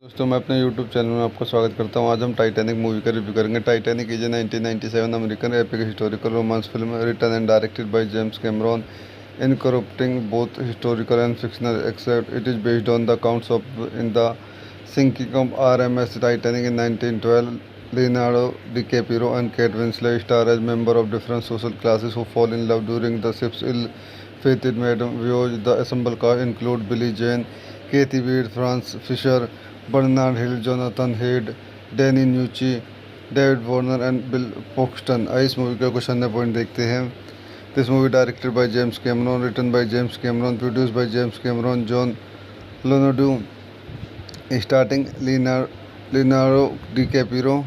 दोस्तों मैं अपने YouTube चैनल में आपका स्वागत करता हूं। आज हम टाइटैनिक मूवी का रिव्यू करेंगे। Titanic is a 1997 American epic historical romance film written and directed by James Cameron, incorporating both historical and fictional except it is based on the accounts of in the sinking of RMS Titanic in 1912. Leonardo DiCaprio and Kate Winslet star as members of different social classes who fall in love during the ship's ill-fated maiden voyage. The ensemble cast include Billie Jean, Kathy Bates, Franz Fisher, Bernard Hill, Jonathan Hyde, Danny Nucci, David Warner and Bill Paxton. आइए इस movie का कुछ अन्य point देखते हैं। This movie directed by James Cameron, written by James Cameron, produced by James Cameron, John Landau, starting Leonardo DiCaprio,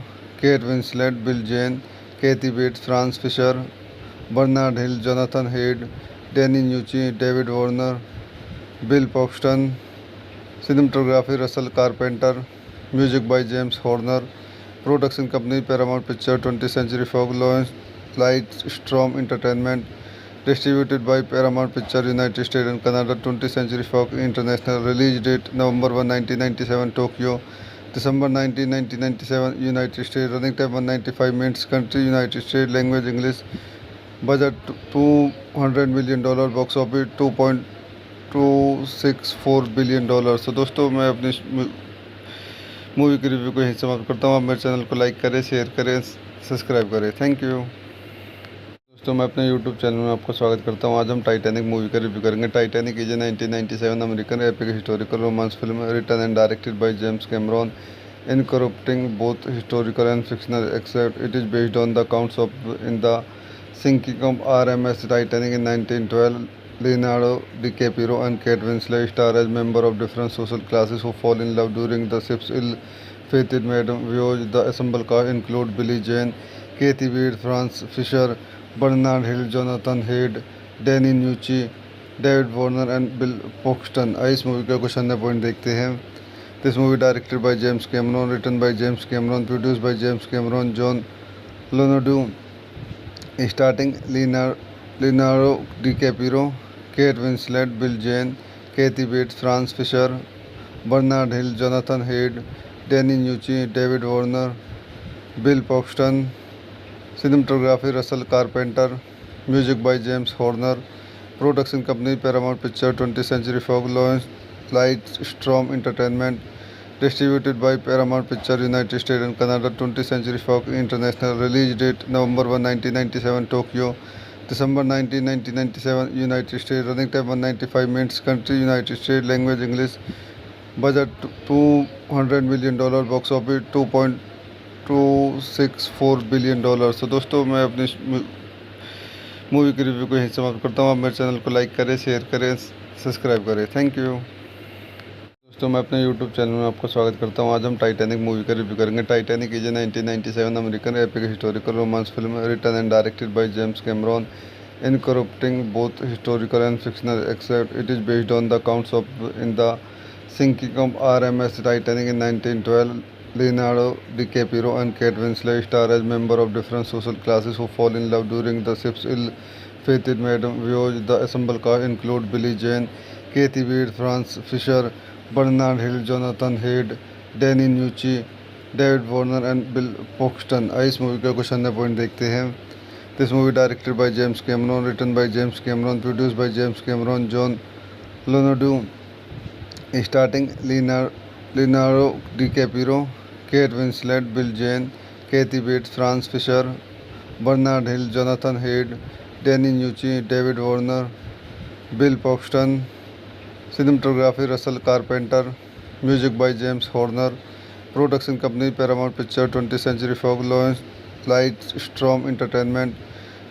Kate Winslet, Bill Zane, Kathy Bates, Frances Fisher, Bernard Hill, Jonathan Hyde, Danny Nucci, David Warner, Bill Paxton. Cinematography Russell Carpenter, music by James Horner, production company Paramount picture, 20th century Fox, Lawrence Lightstorm entertainment, distributed by Paramount picture, United States and Canada, 20th century Fox international. Release date November 1, 1997 Tokyo, December 19, 1997 United States. Running time 195 minutes. Country United States, language English. Budget $200 million, box office $2.264 billion. तो दोस्तों मैं अपनी movie की review को यहीं समाप्त करता हूँ। आप मेरे चैनल को लाइक करें, शेयर करें, सब्सक्राइब करें। Thank you. दोस्तों मैं अपने YouTube चैनल में आपका स्वागत करता हूँ। आज हम टाइटैनिक मूवी का रिव्यू करेंगे। Titanic is a 1997 American epic historical romance film written and directed by James Cameron, incorporating both historical and fictional except it is based on the accounts of in the sinking of RMS Titanic in 1912. Leonardo DiCaprio and Kate Winslet star as members of different social classes who fall in love during the ship's ill-fated maiden voyage. The ensemble cast include Billie Jean, Kathy Bates, Franz Fisher, Bernard Hill, Jonathan Hyde, Danny Nucci, David Warner and Bill Paxton. आइए इस movie का कुछ अन्य point देखते हैं। This movie directed by James Cameron, written by James Cameron, produced by James Cameron, John Landau, starting Leonardo DiCaprio, Kate Winslet, Bill Zane, Kathy Bates, Frances Fisher, Bernard Hill, Jonathan Hyde, Danny Nucci, David Warner, Bill Paxton. Cinematography Russell Carpenter, music by James Horner, production company Paramount picture, 20th century Fox, Lawrence Lightstorm entertainment, distributed by Paramount picture, United States and Canada, 20th century Fox international. Release date November 1, 1997 Tokyo, December 19, 1997 United States. Running time 195 minutes. Country United States, language English. Budget $200 million, box office $2.264 billion. तो दोस्तों मैं अपनी movie की review को यहीं समाप्त करता हूँ। आप मेरे चैनल को लाइक करें, शेयर करें, सब्सक्राइब करें। Thank you. दोस्तों मैं अपने YouTube चैनल में आपका स्वागत करता हूँ। आज हम टाइटैनिक मूवी का रिव्यू करेंगे। Titanic is a 1997 American epic historical romance film written and directed by James Cameron, incorporating both historical and fictional except it is based on the accounts of in the sinking of RMS Titanic in 1912. Leonardo DiCaprio and Kate Winslet star as members of different social classes who fall in love during the ship's ill-fated maiden voyage. The ensemble cast include Billie Jean, Kathy Bates, Franz Fisher, Bernard Hill, Jonathan Hyde, Danny Nucci, David Warner and Bill Paxton. आइए इस movie का कुछ अन्य point देखते हैं। This movie directed by James Cameron, written by James Cameron, produced by James Cameron, John Landau, starting Leonardo DiCaprio, Kate Winslet, Bill Zane, Kathy Bates, Frances Fisher, Bernard Hill, Jonathan Hyde, Danny Nucci, David Warner, Bill Paxton. Cinematography Russell Carpenter, music by James Horner, production company Paramount picture, 20th century Fox, Lawrence Lightstorm entertainment,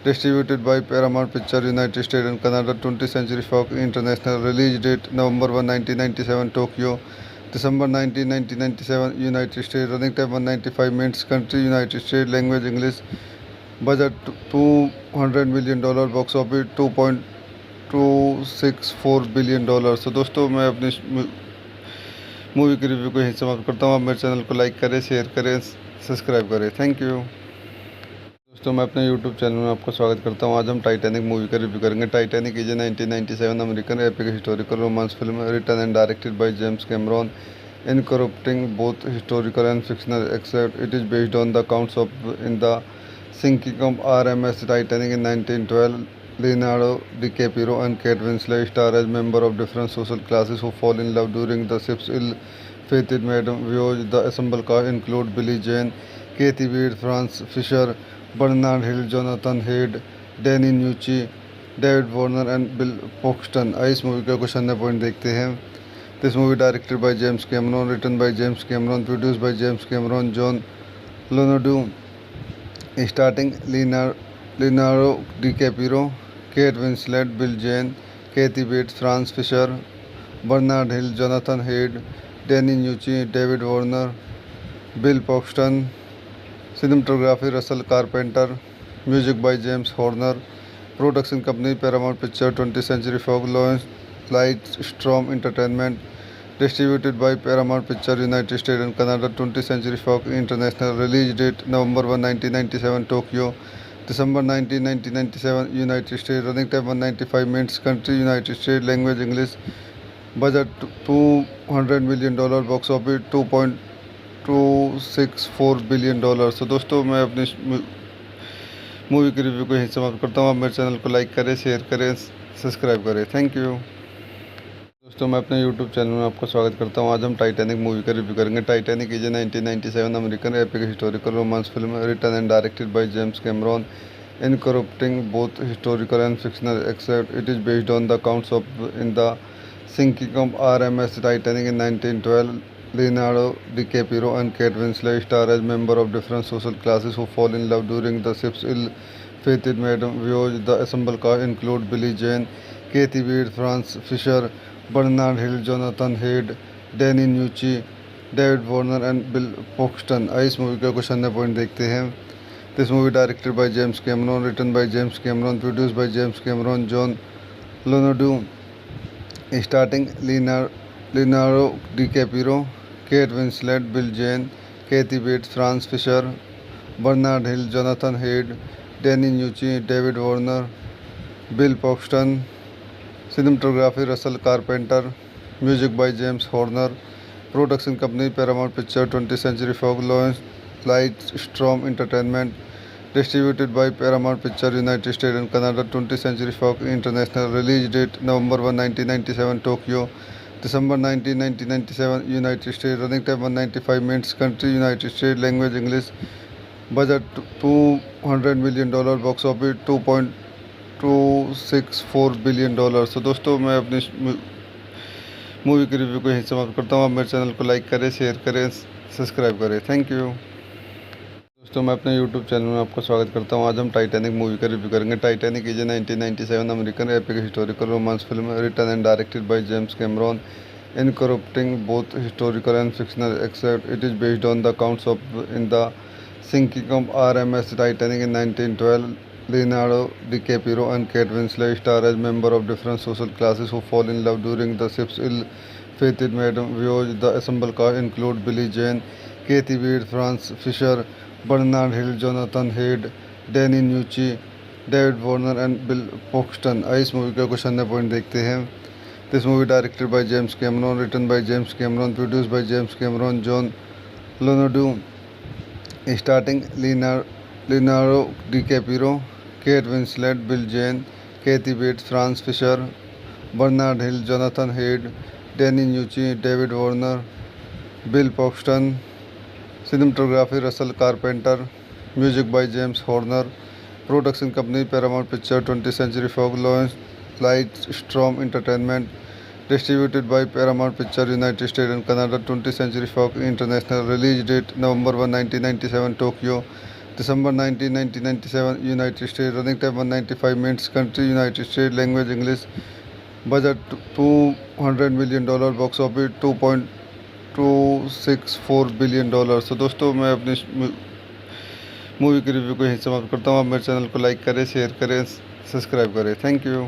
distributed by Paramount picture, United States and Canada, 20th century Fox international. Release date November 1, 1997 Tokyo, December 19, 1997 United States. Running time 195 minutes. Country United States, language English. Budget $200 million, box office $2.264 billion. तो दोस्तों मैं अपनी movie की review को यहीं समाप्त करता हूँ। आप मेरे चैनल को लाइक करें, शेयर करें, सब्सक्राइब करें। Thank you. दोस्तों मैं अपने YouTube चैनल में आपका स्वागत करता हूँ। आज हम टाइटैनिक मूवी का रिव्यू करेंगे। Titanic is a 1997 American epic historical romance film written and directed by James Cameron, incorporating both historical and fictional, except it is based on the accounts of in the sinking of RMS Titanic in 1912. Leonardo DiCaprio and Kate Winslet star as members of different social classes who fall in love during the ship's ill-fated maiden voyage. The assembled cast include Billie Jean, Kathy Bates, Franz Fisher, Bernard Hill, Jonathan Hyde, Danny Nucci, David Warner and Bill Paxton. आइए इस movie का कुछ अन्य point देखते हैं। This movie directed by James Cameron, written by James Cameron, produced by James Cameron, John Landau, starting Leonardo DiCaprio, Kate Winslet, Bill Zane, Kathy Bates, Frances Fisher, Bernard Hill, Jonathan Hyde, Danny Nucci, David Warner, Bill Paxton. Cinematography Russell Carpenter, music by James Horner, production company Paramount picture, 20th Century Fox, Lightstrom Entertainment, distributed by Paramount Picture, United States and Canada, 20th Century Fox International, release date November 1, 1997, Tokyo, December 19, 1997, United States, running time 195 minutes, country United States, language English, budget $200 million, box office $2.264 billion। तो दोस्तों मैं अपनी movie के review को यहीं समाप्त करता हूँ। आप मेरे चैनल को लाइक करें, शेयर करें, सब्सक्राइब करें। Thank you. दोस्तों मैं अपने यूट्यूब चैनल में आपका स्वागत करता हूँ। आज हम टाइटैनिक मूवी का रिव्यू करेंगे। Titanic is a 1997 American epic historical romance film written and directed by James Cameron, incorporating both historical and fictional, except it is based on the accounts of in the sinking of RMS Titanic in 1912. Leonardo DiCaprio and Kate Winslet star as members of different social classes who fall in love during the ship's ill-fated maiden voyage. The assembled cast include Billie Jean, Kathy Bates, Franz Fisher, Bernard Hill, Jonathan Hyde, Danny Nucci, David Warner and Bill Paxton. आइए इस movie का कुछ अन्य point देखते हैं। This movie directed by James Cameron, written by James Cameron, produced by James Cameron, John Landau, starting Leonardo DiCaprio, Kate Winslet, Bill Zane, Kathy Bates, Frances Fisher, Bernard Hill, Jonathan Hyde, Danny Nucci, David Warner, Bill Paxton. Cinematography Russell Carpenter, music by James Horner, production company Paramount picture, 20th Century Fox, Lightstrom Entertainment, distributed by Paramount Picture, United States and Canada, 20th Century Fox International, release date November 1, 1997, Tokyo, December 19, 1997, United States, running time 195 minutes, country United States, language English, budget $200 million, box office $2.264 billion। तो दोस्तों मैं अपनी movie के review को यहीं समाप्त करता हूँ। आप मेरे चैनल को लाइक करें, शेयर करें, सब्सक्राइब करें। Thank you. दोस्तों मैं अपने यूट्यूब चैनल में आपका स्वागत करता हूँ। आज हम टाइटैनिक मूवी का रिव्यू करेंगे। Titanic is a 1997 American epic historical romance film written and directed by James Cameron, incorporating both historical and fictional, except it is based on the accounts of in the sinking of RMS Titanic in 1912. Leonardo DiCaprio and Kate Winslet star as members of different social classes who fall in love during the ship's ill-fated maiden voyage. The assembled cast include Billie Jean, Kathy Bates, Franz Fisher, Bernard Hill, Jonathan Hyde, Danny Nucci, David Warner and Bill Paxton. आइए इस movie का कुछ अन्य point देखते हैं। This movie directed by James Cameron, written by James Cameron, produced by James Cameron, John Landau, starting Leonardo DiCaprio, Kate Winslet, Bill Zane, Kathy Bates, Frances Fisher, Bernard Hill, Jonathan Hyde, Danny Nucci, David Warner, Bill Paxton. Cinematography Russell Carpenter, music by James Horner, production company Paramount picture, 20th Century Fox, Lightstrom Entertainment, distributed by Paramount Picture, United States and Canada, 20th Century Fox International, release date November 1, 1997, Tokyo, December 19, 1997, United States, running time 195 minutes, country United States, language English, budget $200 million, box office $2.264 billion। तो दोस्तों मैं अपनी movie के review को यहीं समाप्त करता हूँ। आप मेरे चैनल को लाइक करें, शेयर करें, सब्सक्राइब करें। Thank you.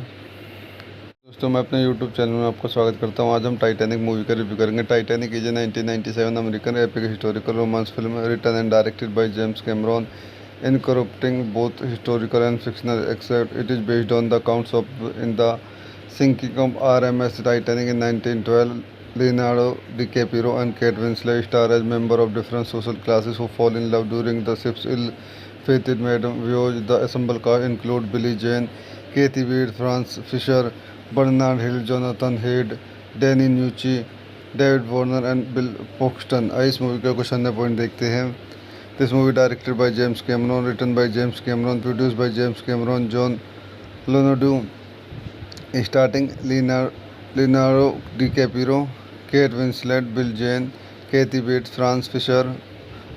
दोस्तों मैं अपने यूट्यूब चैनल में आपका स्वागत करता हूँ। आज हम टाइटैनिक मूवी का रिव्यू करेंगे। Titanic is a 1997 American epic historical romance film written and directed by James Cameron, incorporating both historical and fictional, except it is based on the accounts of in the sinking of RMS Titanic in 1912. Leonardo DiCaprio and Kate Winslet star as members of different social classes who fall in love during the ship's ill-fated voyage. The ensemble cast include Billie Jean, Kathy Bates, Franz Fisher, Bernard Hill, Jonathan Hyde, Danny Nucci, David Warner and Bill Paxton. आइए इस movie का कुछ अन्य point देखते हैं. This movie directed by James Cameron, written by James Cameron, produced by James Cameron, John Leonardo, starting Leonardo DiCaprio, Kate Winslet, Bill Jane, Kathy Bates, Franz Fisher,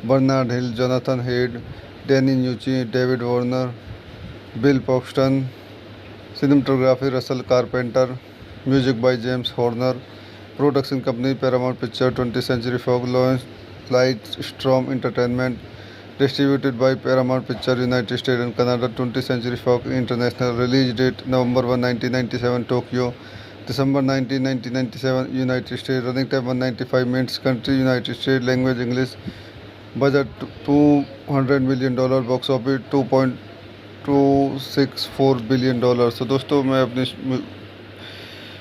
Bernard Hill, Jonathan Hyde, Danny Nucci, David Warner, Bill Paxton. Cinematography Russell Carpenter. Music by James Horner. Production company Paramount Pictures, 20th Century Fox, Lightstrom Entertainment. Distributed by Paramount Pictures, United States and Canada, 20th Century Fox International. Release date November 1, 1997, Tokyo. December 19, 1997, United States. Running time 195 minutes. Country United States. Language English. Budget $200 million. Box office $2.264 billion. तो दोस्तों मैं अपनी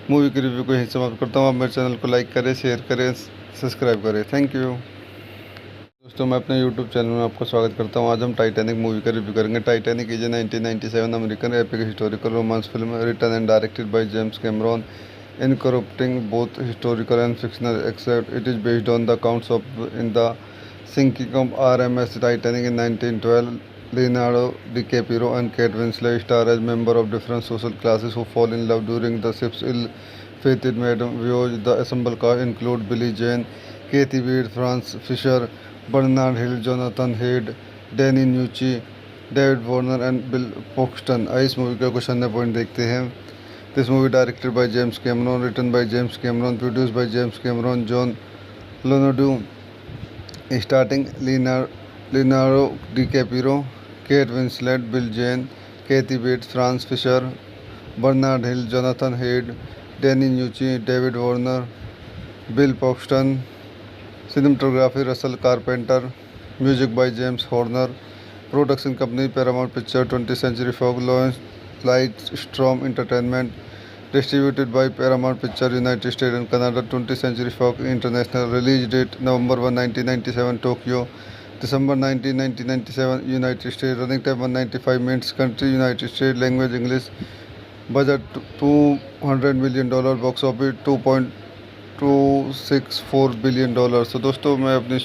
movie की review को यहीं समाप्त करता हूँ. आप मेरे चैनल को लाइक करें, शेयर करें, सब्सक्राइब करें. Thank you. दोस्तों मैं अपने यूट्यूब चैनल में आपका स्वागत करता हूं. आज हम टाइटैनिक मूवी का रिव्यू करेंगे. Titanic is a 1997 American epic historical romance film written and directed by James Cameron, incorporating both historical and fictional, except it is based on the accounts of in the sinking of RMS Titanic in 1912. Leonardo DiCaprio and Kate Winslet star as members of different social classes who fall in love during the ship's ill-fated voyage. The ensemble cast include Billie Jean, Kathy Bates, Franz Fisher, Bernard Hill, Jonathan Hyde, Danny Nucci, David Warner and Bill Paxton. आइए इस movie का कुछ अन्य point देखते हैं. This movie directed by James Cameron, written by James Cameron, produced by James Cameron, John Leonardo, starting Leonardo DiCaprio, Kate Winslet, Bill Jane, Kathy Bates, Franz Fisher, Bernard Hill, Jonathan Hyde, Danny Nucci, David Warner, Bill Paxton. Cinematography Russell Carpenter. Music by James Horner. Production company Paramount Pictures, 20th Century Fox, Lightstrom Entertainment. Distributed by Paramount Pictures, United States and Canada, 20th Century Fox International. Release date November 1, 1997, Tokyo. December 19, 1997, United States. Running time 195 minutes. Country United States. Language English. Budget $200 million. Box office $2.264 billion. तो दोस्तों मैं अपनी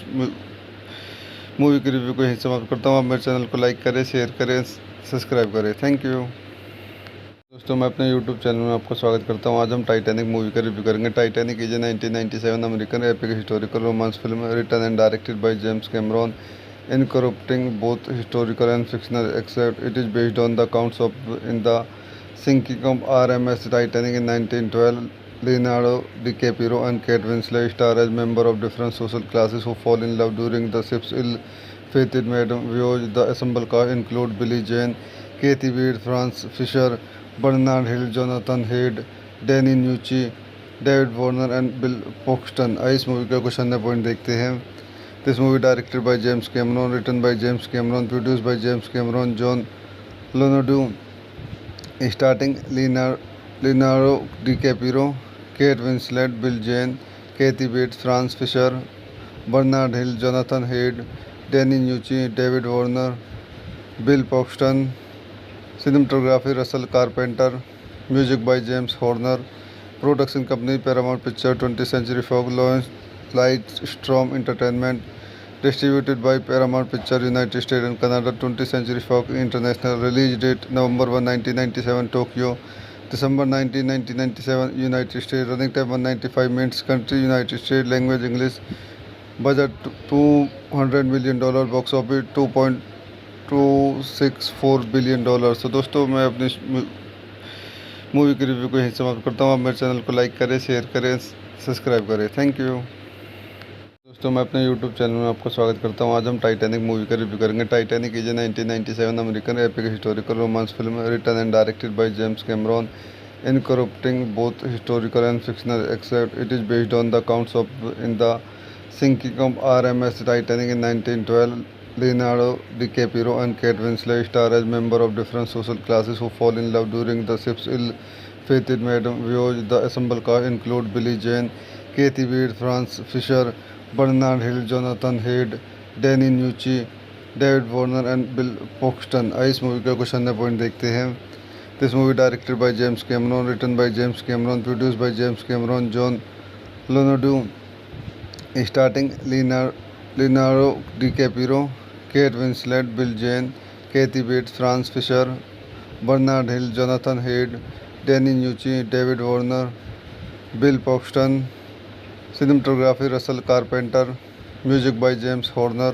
movie की review को यहीं समाप्त करता हूँ. आप मेरे चैनल को लाइक करें, शेयर करें, सब्सक्राइब करें. Thank you. दोस्तों मैं अपने यूट्यूब चैनल में आपका स्वागत करता हूं. आज हम टाइटैनिक मूवी का रिव्यू करेंगे. Titanic is a 1997 American epic historical romance film written and directed by James Cameron, incorporating both historical and fictional, except it is based on the accounts of in the sinking of RMS Titanic in 1912. Leonardo DiCaprio and Kate Winslet star as members of different social classes who fall in love during the ship's ill-fated voyage. The ensemble cast include Billie Jean, Kathy Bates, Franz Fisher, Bernard Hill, Jonathan Hyde, Danny Nucci, David Warner and Bill Paxton. आइए इस movie का कुछ अन्य point देखते हैं. This movie directed by James Cameron, written by James Cameron, produced by James Cameron, John Leonardo, starting Leonardo DiCaprio, Kate Winslet, Bill Jane, Kathy Bates, Franz Fisher, Bernard Hill, Jonathan Hyde, Danny Nucci, David Warner, Bill Paxton. Cinematography Russell Carpenter. Music by James Horner. Production company Paramount Pictures, 20th Century Fox, Lightstrom Entertainment. Distributed by Paramount Pictures, United States and Canada, 20th Century Fox International. Release date November 1, 1997, Tokyo. December 19, 1997, United States. Running time 195 minutes. Country United States. Language English. Budget $200 million. Box office $2.264 billion. तो दोस्तों मैं अपनी movie की review को यहीं समाप्त करता हूँ. आप मेरे चैनल को लाइक करें, शेयर करें, सब्सक्राइब करें. Thank you. दोस्तों मैं अपने यूट्यूब चैनल में आपका स्वागत करता हूं. आज हम टाइटैनिक मूवी का रिव्यू करेंगे. Titanic is a 1997 American epic historical romance film written and directed by James Cameron, incorporating both historical and fictional, except it is based on the accounts of in the sinking of RMS Titanic in 1912. Leonardo DiCaprio and Kate Winslet star as members of different social classes who fall in love during the ship's ill-fated voyage. The ensemble cast include Billie Jean, Kathy Wade, Franz Fisher, Bernard Hill, Jonathan Haid, Danny Nucci, David Warner and Bill Paxton. आइए इस movie का कुछ अन्य point देखते हैं। This movie directed by James Cameron, written by James Cameron, produced by James Cameron, John Landau, starting Leonardo DiCaprio, Kate Winslet, Bill Zane, Kathy Bate, Frances Fisher, Bernard Hill, Jonathan Hyde, Danny Nucci, David Warner, Bill Paxton. Cinematography Russell Carpenter, music by James Horner,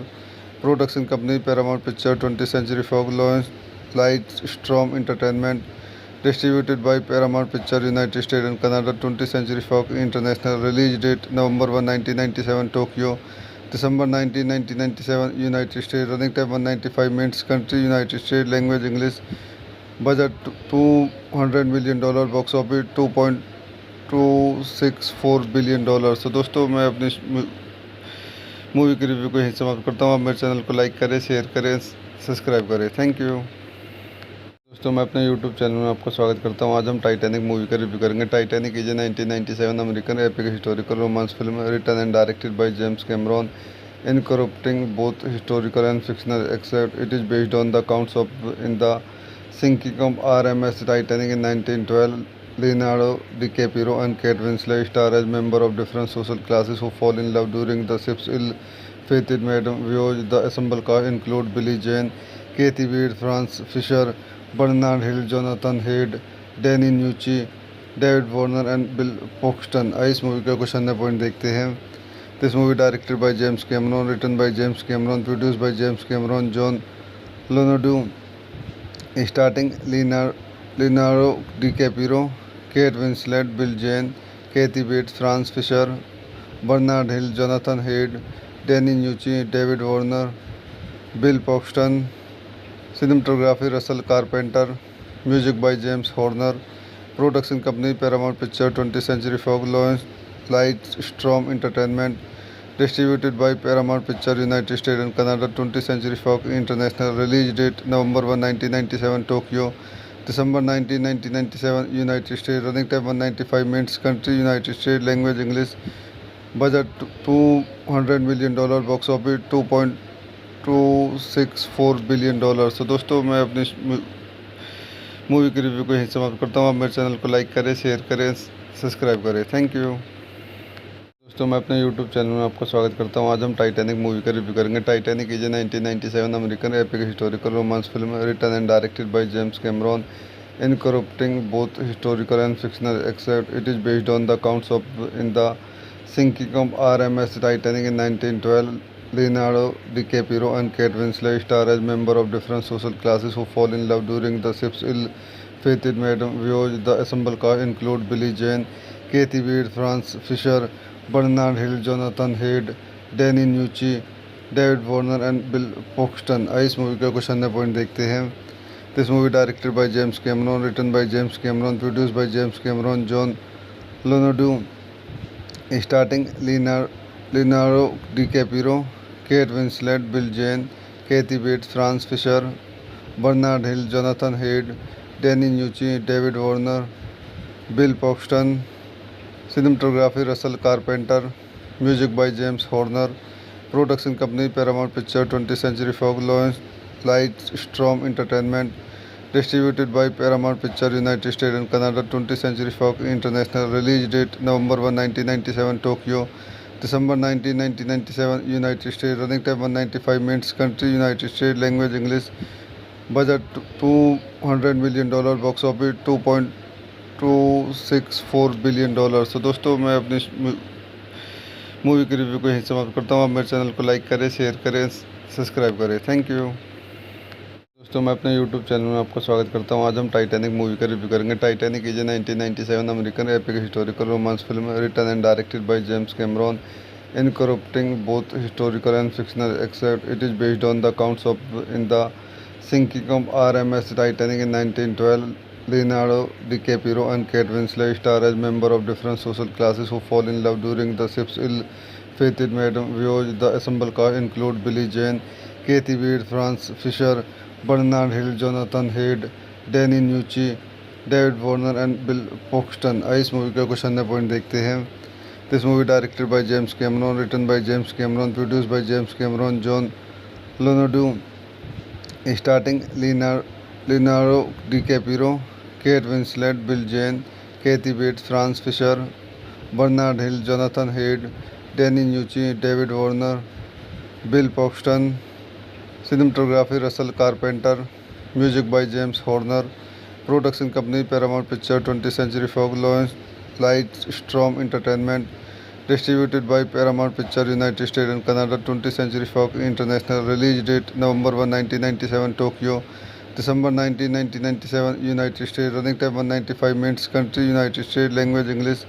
production company Paramount picture, 20th Century Fox, light storm entertainment, distributed by Paramount picture, United States and Canada, 20th Century Fox international. Release date November 1, 1997 Tokyo, December 19, 1997 United States. Running time 195 minutes. Country United States, language English. Budget $200 million, box office $2.264 billion. तो दोस्तों मैं अपनी movie की review को यहीं समाप्त करता हूँ। आप मेरे चैनल को लाइक करें, शेयर करें, सब्सक्राइब करें। Thank you. दोस्तों मैं अपने यूट्यूब चैनल में आपका स्वागत करता हूँ। आज हम टाइटैनिक मूवी का रिव्यू करेंगे। Titanic is a 1997 American epic historical romance film written and directed by James Cameron, incorporating both historical and fictional except it is based on the accounts of in the sinking of RMS Titanic in 1912. Leonardo DiCaprio and Kate Winslet star as members of different social classes who fall in love during the ship's ill-fated maiden voyage. The assembled cast include Billie Jean, Kathy Wade, Franz Fisher, Bernard Hill, Jonathan Haid, Danny Nucci, David Warner and Bill Paxton. आइए इस movie का कुछ अन्य point देखते हैं। This movie directed by James Cameron, written by James Cameron, produced by James Cameron, John Landau, starting Leonardo DiCaprio, Kate Winslet, Bill Zane, Kathy Bate, Frances Fisher, Bernard Hill, Jonathan Hyde, Danny Nucci, David Warner, Bill Paxton. Cinematography Russell Carpenter, music by James Horner, production company Paramount picture, 20th Century Fox, light storm entertainment, distributed by Paramount picture, United States and Canada, 20th Century Fox international. Release date November 1, 1997 Tokyo, December 19, 1997 United States. Running time 195 minutes. Country United States, language English. Budget $200 million, box office $2.264 billion. तो दोस्तों मैं अपनी movie की review को यहीं समाप्त करता हूँ। आप मेरे चैनल को लाइक करें, शेयर करें, सब्सक्राइब करें। Thank you. दोस्तों मैं अपने यूट्यूब चैनल में आपका स्वागत करता हूँ। आज हम टाइटैनिक मूवी का रिव्यू करेंगे। Titanic is a 1997 American epic historical romance film written and directed by James Cameron, incorporating both historical and fictional except it is based on the accounts of in the sinking of RMS Titanic in 1912. Leonardo DiCaprio and Kate Winslet star as members of different social classes who fall in love during the ship's ill-fated maiden voyage. The assembled cast include Billie Jean, Kathy Wade, Franz Fisher, Bernard Hill, Jonathan Haid, Danny Nucci, David Warner and Bill Paxton. आइए इस movie का कुछ अन्य point देखते हैं। This movie directed by James Cameron, written by James Cameron, produced by James Cameron, John Landau, starting Leonardo DiCaprio, Kate Winslet, Bill Zane, Kathy Bate, Frances Fisher, Bernard Hill, Jonathan Hyde, Danny Nucci, David Warner, Bill Paxton. Cinematography Russell Carpenter, music by James Horner, production company Paramount picture, 20th Century Fox, light storm entertainment, distributed by Paramount picture, United States and Canada, 20th Century Fox international. Release date November 1, 1997 Tokyo, December 19, 1997 United States. Running time 195 minutes. Country United States, language English. Budget $200 million, box office $2.264 billion. तो दोस्तों मैं अपनी movie की review को यहीं समाप्त करता हूँ। आप मेरे चैनल को लाइक करें, शेयर करें, सब्सक्राइब करें। Thank you. दोस्तों मैं अपने यूट्यूब चैनल में आपका स्वागत करता हूँ। आज हम टाइटैनिक मूवी का रिव्यू करेंगे। Titanic is a 1997 American epic historical romance film written and directed by James Cameron, incorporating both historical and fictional except it is based on the accounts of in the sinking of RMS Titanic in 1912. Leonardo DiCaprio and Kate Winslet star as members of different social classes who fall in love during the ship's ill-fated maiden voyage. The assembled cast include Billie Jean, Kathy Wade, Franz Fisher, Bernard Hill, Jonathan Haid, Danny Nucci, David Warner and Bill Paxton. आइए इस movie का कुछ अन्य point देखते हैं। This movie directed by James Cameron, written by James Cameron, produced by James Cameron, John Leonardo, starting Leonardo DiCaprio, Kate Winslet, Bill Jane, Kathy Bates, Franz Fisher, Bernard Hill, Jonathan Hayde, Danny Nucci, David Warner, Bill Paxton. Cinematography Russell Carpenter. Music by James Horner. Production company Paramount Pictures, 20th Century Fox, Lightstorm Entertainment. Distributed by Paramount Pictures, United States and Canada, 20th Century Fox International. Release date November 1, 1997, Tokyo. December 19, 1997, United States. Running time 195 minutes. Country United States. Language English.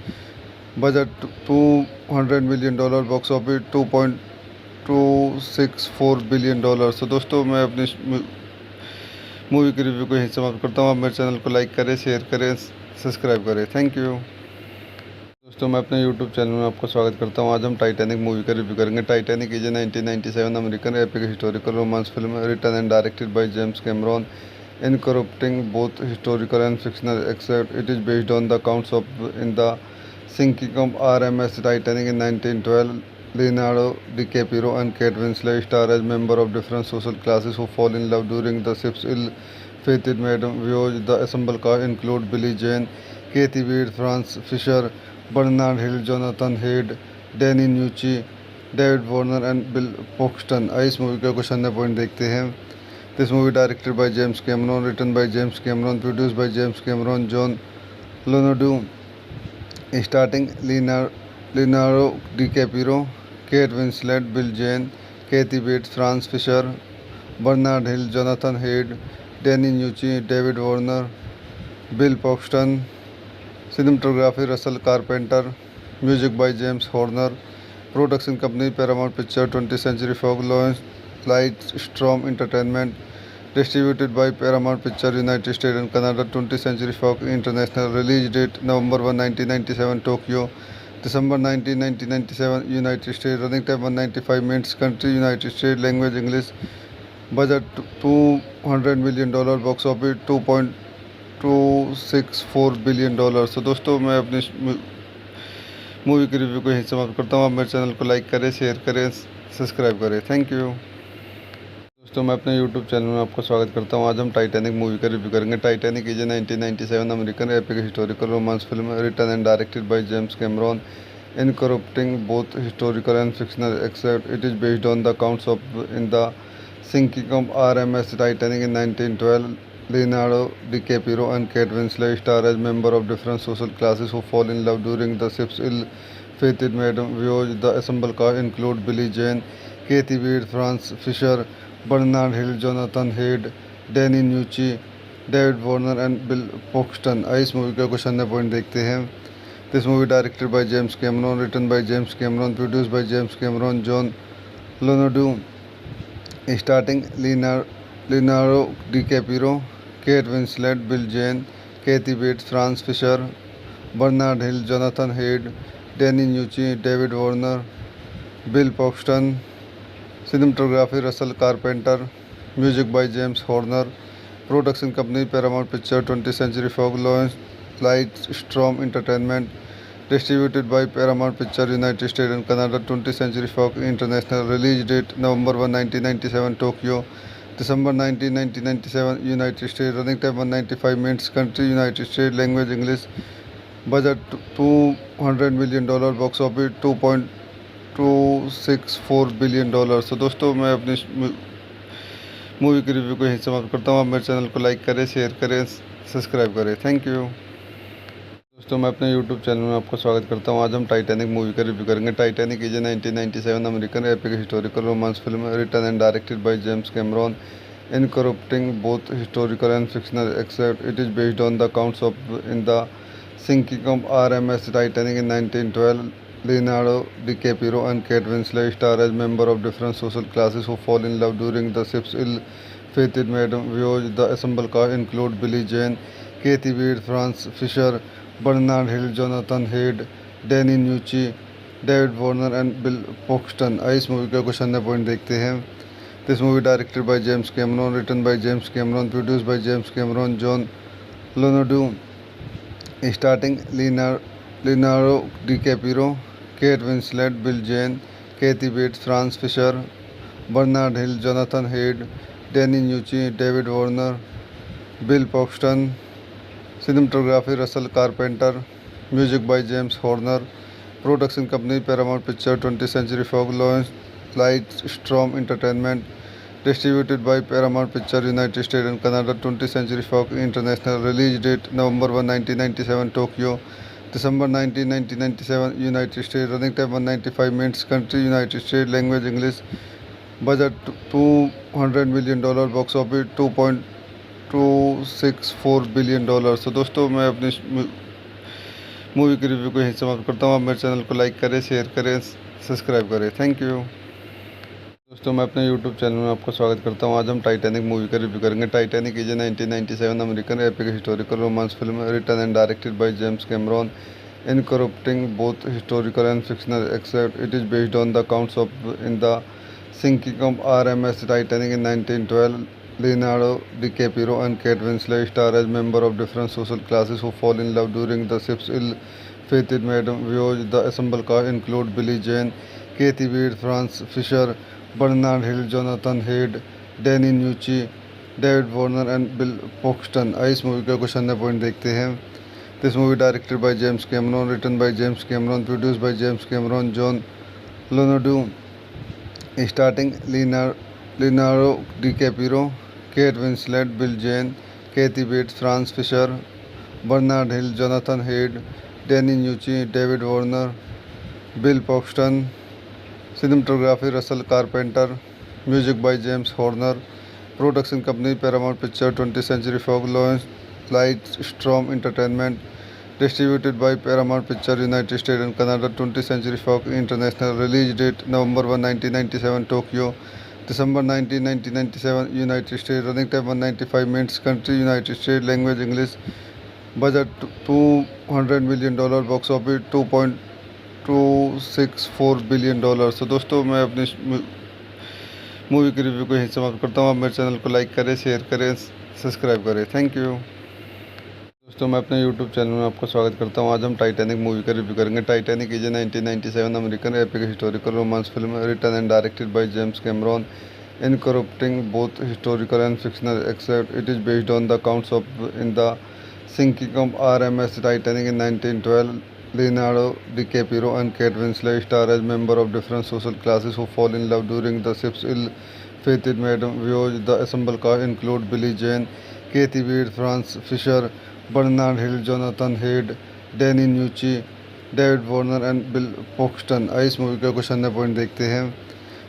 Budget $200 million. Box office $2.264 billion. तो दोस्तों मैं अपनी movie की review को यहीं समाप्त करता हूँ। आप मेरे चैनल को लाइक करें, शेयर करें, सब्सक्राइब करें। Thank you. दोस्तों मैं अपने यूट्यूब चैनल में आपको स्वागत करता हूँ। आज हम टाइटैनिक मूवी का रिव्यू करेंगे। Titanic is a 1997 American epic historical romance film written and directed by James Cameron, incorporating both historical and fictional, except it is based on the accounts of in the sinking of RMS Titanic in 1912. Leonardo DiCaprio and Kate Winslet star as members of different social classes who fall in love during the ship's ill-fated maiden voyage. The assembled cast include Billie Jean, Kathy Bates, Franz Fisher, Bernard Hill, Jonathan Hayde, Danny Nucci, David Warner and Bill Paxton। आइए इस movie का कुछ अन्य point देखते हैं। This movie directed by James Cameron, written by James Cameron, produced by James Cameron, John Leonardo, starting Leonardo DiCaprio, Kate Winslet, Bill Jane, Kathy Bates, Franz Fisher, Bernard Hill, Jonathan Hayde, Danny Nucci, David Warner, Bill Paxton. Cinematography Russell Carpenter. Music by James Horner. Production company Paramount Pictures, 20th Century Fox, Lightstorm Entertainment. Distributed by Paramount Pictures, United States and Canada, 20th Century Fox International. Release date November 1, 1997, Tokyo. December 19, 1997, United States. Running time 195 minutes. Country United States. Language English. Budget $200 million. Box office $2.264 billion. तो दोस्तों मैं अपनी movie की review को यहीं समाप्त करता हूँ। आप मेरे चैनल को लाइक करें, शेयर करें, सब्सक्राइब करें। Thank you. दोस्तों मैं अपने यूट्यूब चैनल में आपको स्वागत करता हूँ। आज हम टाइटैनिक मूवी का रिव्यू करेंगे। Titanic is a 1997 American epic historical romance film written and directed by James Cameron, incorporating both historical and fictional, except it is based on the accounts of in the sinking of RMS Titanic in 1912. Leonardo DiCaprio and Kate Winslet star as members of different social classes who fall in love during the ship's ill-fated maiden voyage. The assembled cast include Billie Jean, Kathy Bates, Franz Fisher, Bernard Hill, Jonathan Hayde, Danny Nucci, David Warner and Bill Paxton। आइए इस movie का कुछ अन्य point देखते हैं। This movie directed by James Cameron, written by James Cameron, produced by James Cameron, John Leonardo, starting Leonardo DiCaprio, Kate Winslet, Bill Jane, Kathy Bates, Franz Fisher, Bernard Hill, Jonathan Hayde, Danny Nucci, David Warner, Bill Paxton. Cinematography Russell Carpenter. Music by James Horner. Production company Paramount Pictures, 20th Century Fox, Lightstorm Entertainment. Distributed by Paramount Pictures, United States and Canada, 20th Century Fox International. Release date November 1, 1997, Tokyo. December 19, 1997, United States. Running time 195 minutes. Country United States. Language English. Budget $200 million. Box office $2.264 billion. तो दोस्तों मैं अपनी movie की review को यहीं समाप्त करता हूँ। आप मेरे चैनल को लाइक करें, शेयर करें, सब्सक्राइब करें। Thank you. दोस्तों मैं अपने यूट्यूब चैनल में आपको स्वागत करता हूँ। आज हम टाइटैनिक मूवी का रिव्यू करेंगे। Titanic is a 1997 American epic historical romance film written and directed by James Cameron, incorporating both historical and fictional, except it is based on the accounts of in the sinking of RMS Titanic in 1912. Leonardo DiCaprio and Kate Winslet star as members of different social classes who fall in love during the ship's ill-fated maiden voyage. The assembled cast include Billie Jean, Kathy Bates, Franz Fisher, Bernard Hill, Jonathan Hayde, Danny Nucci, David Warner and Bill Paxton। आइए इस movie का कुछ अन्य point देखते हैं। This movie directed by James Cameron, written by James Cameron, produced by James Cameron, John Leonardo, starting Leonardo DiCaprio, Kate Winslet, Bill Jane, Kathy Bates, Franz Fisher, Bernard Hill, Jonathan Hayde, Danny Nucci, David Warner, Bill Paxton. Cinematography Russell Carpenter. Music by James Horner. Production company Paramount Picture, 20th Century Fox, Lightstrom Entertainment. Distributed by Paramount Picture, United States and Canada, 20th Century Fox International. Release date November 1, 1997, Tokyo. December 19, 1997, United States. Running time 195 minutes. Country United States. Language English. Budget $200 million. Box office $2.264 billion. तो दोस्तों मैं अपनी movie की review को यहीं समाप्त करता हूँ। आप मेरे चैनल को लाइक करें, शेयर करें, सब्सक्राइब करें। Thank you. दोस्तों मैं अपने यूट्यूब चैनल में आपको स्वागत करता हूँ। आज हम टाइटैनिक मूवी का रिव्यू करेंगे। Titanic is a 1997 American epic historical romance film written and directed by James Cameron, incorporating both historical and fictional except it is based on the accounts of in the sinking of RMS Titanic in 1912. Leonardo DiCaprio and Kate Winslet star as members of different social classes who fall in love during the ship's ill-fated voyage. The assembled cast include Billie Jean, Kathy Bates, Franz Fisher, Bernard Hill, Jonathan Hayde, Danny Nucci, David Warner and Bill Paxton. आइए इस movie का कुछ अन्य point देखते हैं। This movie directed by James Cameron, written by James Cameron, produced by James Cameron, John Leonardo, starring Leonardo DiCaprio, Kate Winslet, Bill Jane, Kathy Bates, Franz Fisher, Bernard Hill, Jonathan Hayde, Danny Nucci, David Warner, Bill Paxton. Cinematography Russell Carpenter. Music by James Horner. Production company Paramount Picture, 20th Century Fox, Lightstrom Entertainment. Distributed by Paramount Picture, United States and Canada, 20th Century Fox International. Release date November 1, 1997, Tokyo. December 19, 1997, United States. Running time 195 minutes. Country United States. Language English. Budget $200 million. Box office $2.264 billion. तो दोस्तों मैं अपनी movie की review को यहीं समाप्त करता हूँ। आप मेरे चैनल को लाइक करें, शेयर करें, सब्सक्राइब करें। Thank you. दोस्तों मैं अपने यूट्यूब चैनल में आपको स्वागत करता हूँ। आज हम टाइटैनिक मूवी का रिव्यू करेंगे। Titanic is a 1997 American epic historical romance film written and directed by James Cameron, incorporating both historical and fictional except it is based on the accounts of in the sinking of RMS Titanic in 1912. Leonardo DiCaprio and Kate Winslet star as members of different social classes who fall in love during the ship's ill-fated voyage. The assembled cast include Billie Jean, Kathy Bates, Franz Fisher, Bernard Hill, Jonathan Hayde, Danny Nucci, David Warner and Bill Paxton. आइए इस movie का कुछ अन्य point देखते हैं।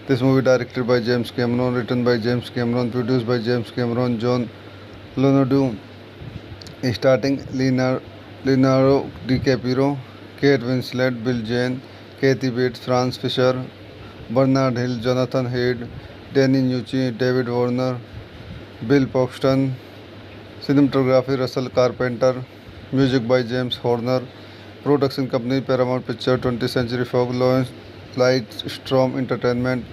This movie directed by James Cameron, written by James Cameron, produced by James Cameron, John Leonardo, starring Leonardo DiCaprio, Kate Winslet, Bill Jane, Kathy Bates, Franz Fisher, Bernard Hill, Jonathan Hayde, Danny Nucci, David Warner, Bill Paxton. Cinematography Russell Carpenter. Music by James Horner. Production company Paramount Picture, 20th Century Fox, Lightstrom Entertainment.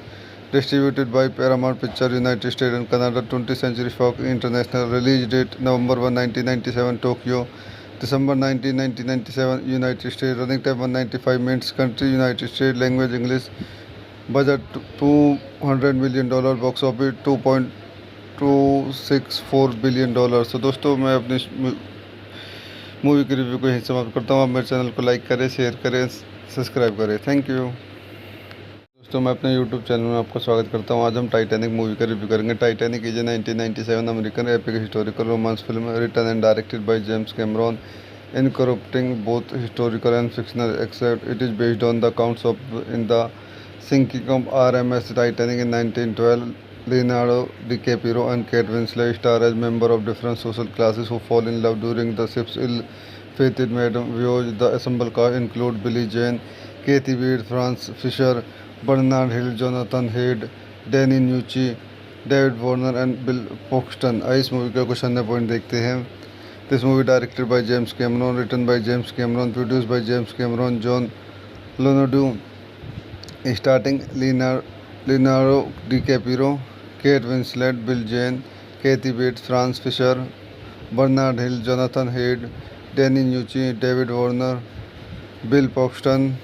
Distributed by Paramount Picture, United States and Canada, 20th Century Fox International. Release date November 1, 1997, Tokyo. December 19, 1997, United States. Running time 195 minutes. Country United States. Language English. Budget $200 million. Box office $2.264 billion. तो दोस्तों मैं अपनी movie की review को यहीं समाप्त करता हूँ। आप मेरे चैनल को लाइक करें, शेयर करें, सब्सक्राइब करें। Thank you. दोस्तों मैं अपने यूट्यूब चैनल में आपको स्वागत करता हूँ। आज हम टाइटैनिक मूवी का रिव्यू करेंगे। Titanic is a 1997 American epic historical romance film written and directed by James Cameron, incorporating both historical and fictional except it is based on the accounts of in the sinking of RMS Titanic in 1912. Leonardo DiCaprio and Kate Winslet star as members of different social classes who fall in love during the ship's ill-fated voyage. The assembled cast include Billie Jean, Kathy Bates, Franz Fisher, Bernard Hill, Jonathan Hayde, Danny Nucci, David Warner and Bill Paxton. आइए इस movie का कुछ अन्य point देखते हैं। This movie directed by James Cameron, written by James Cameron, produced by James Cameron, John Leonardo, starring Leonardo DiCaprio, Kate Winslet, Bill Jane, Kathy Bates, Franz Fisher, Bernard Hill, Jonathan Hayde, Danny Nucci, David Warner, Bill Paxton.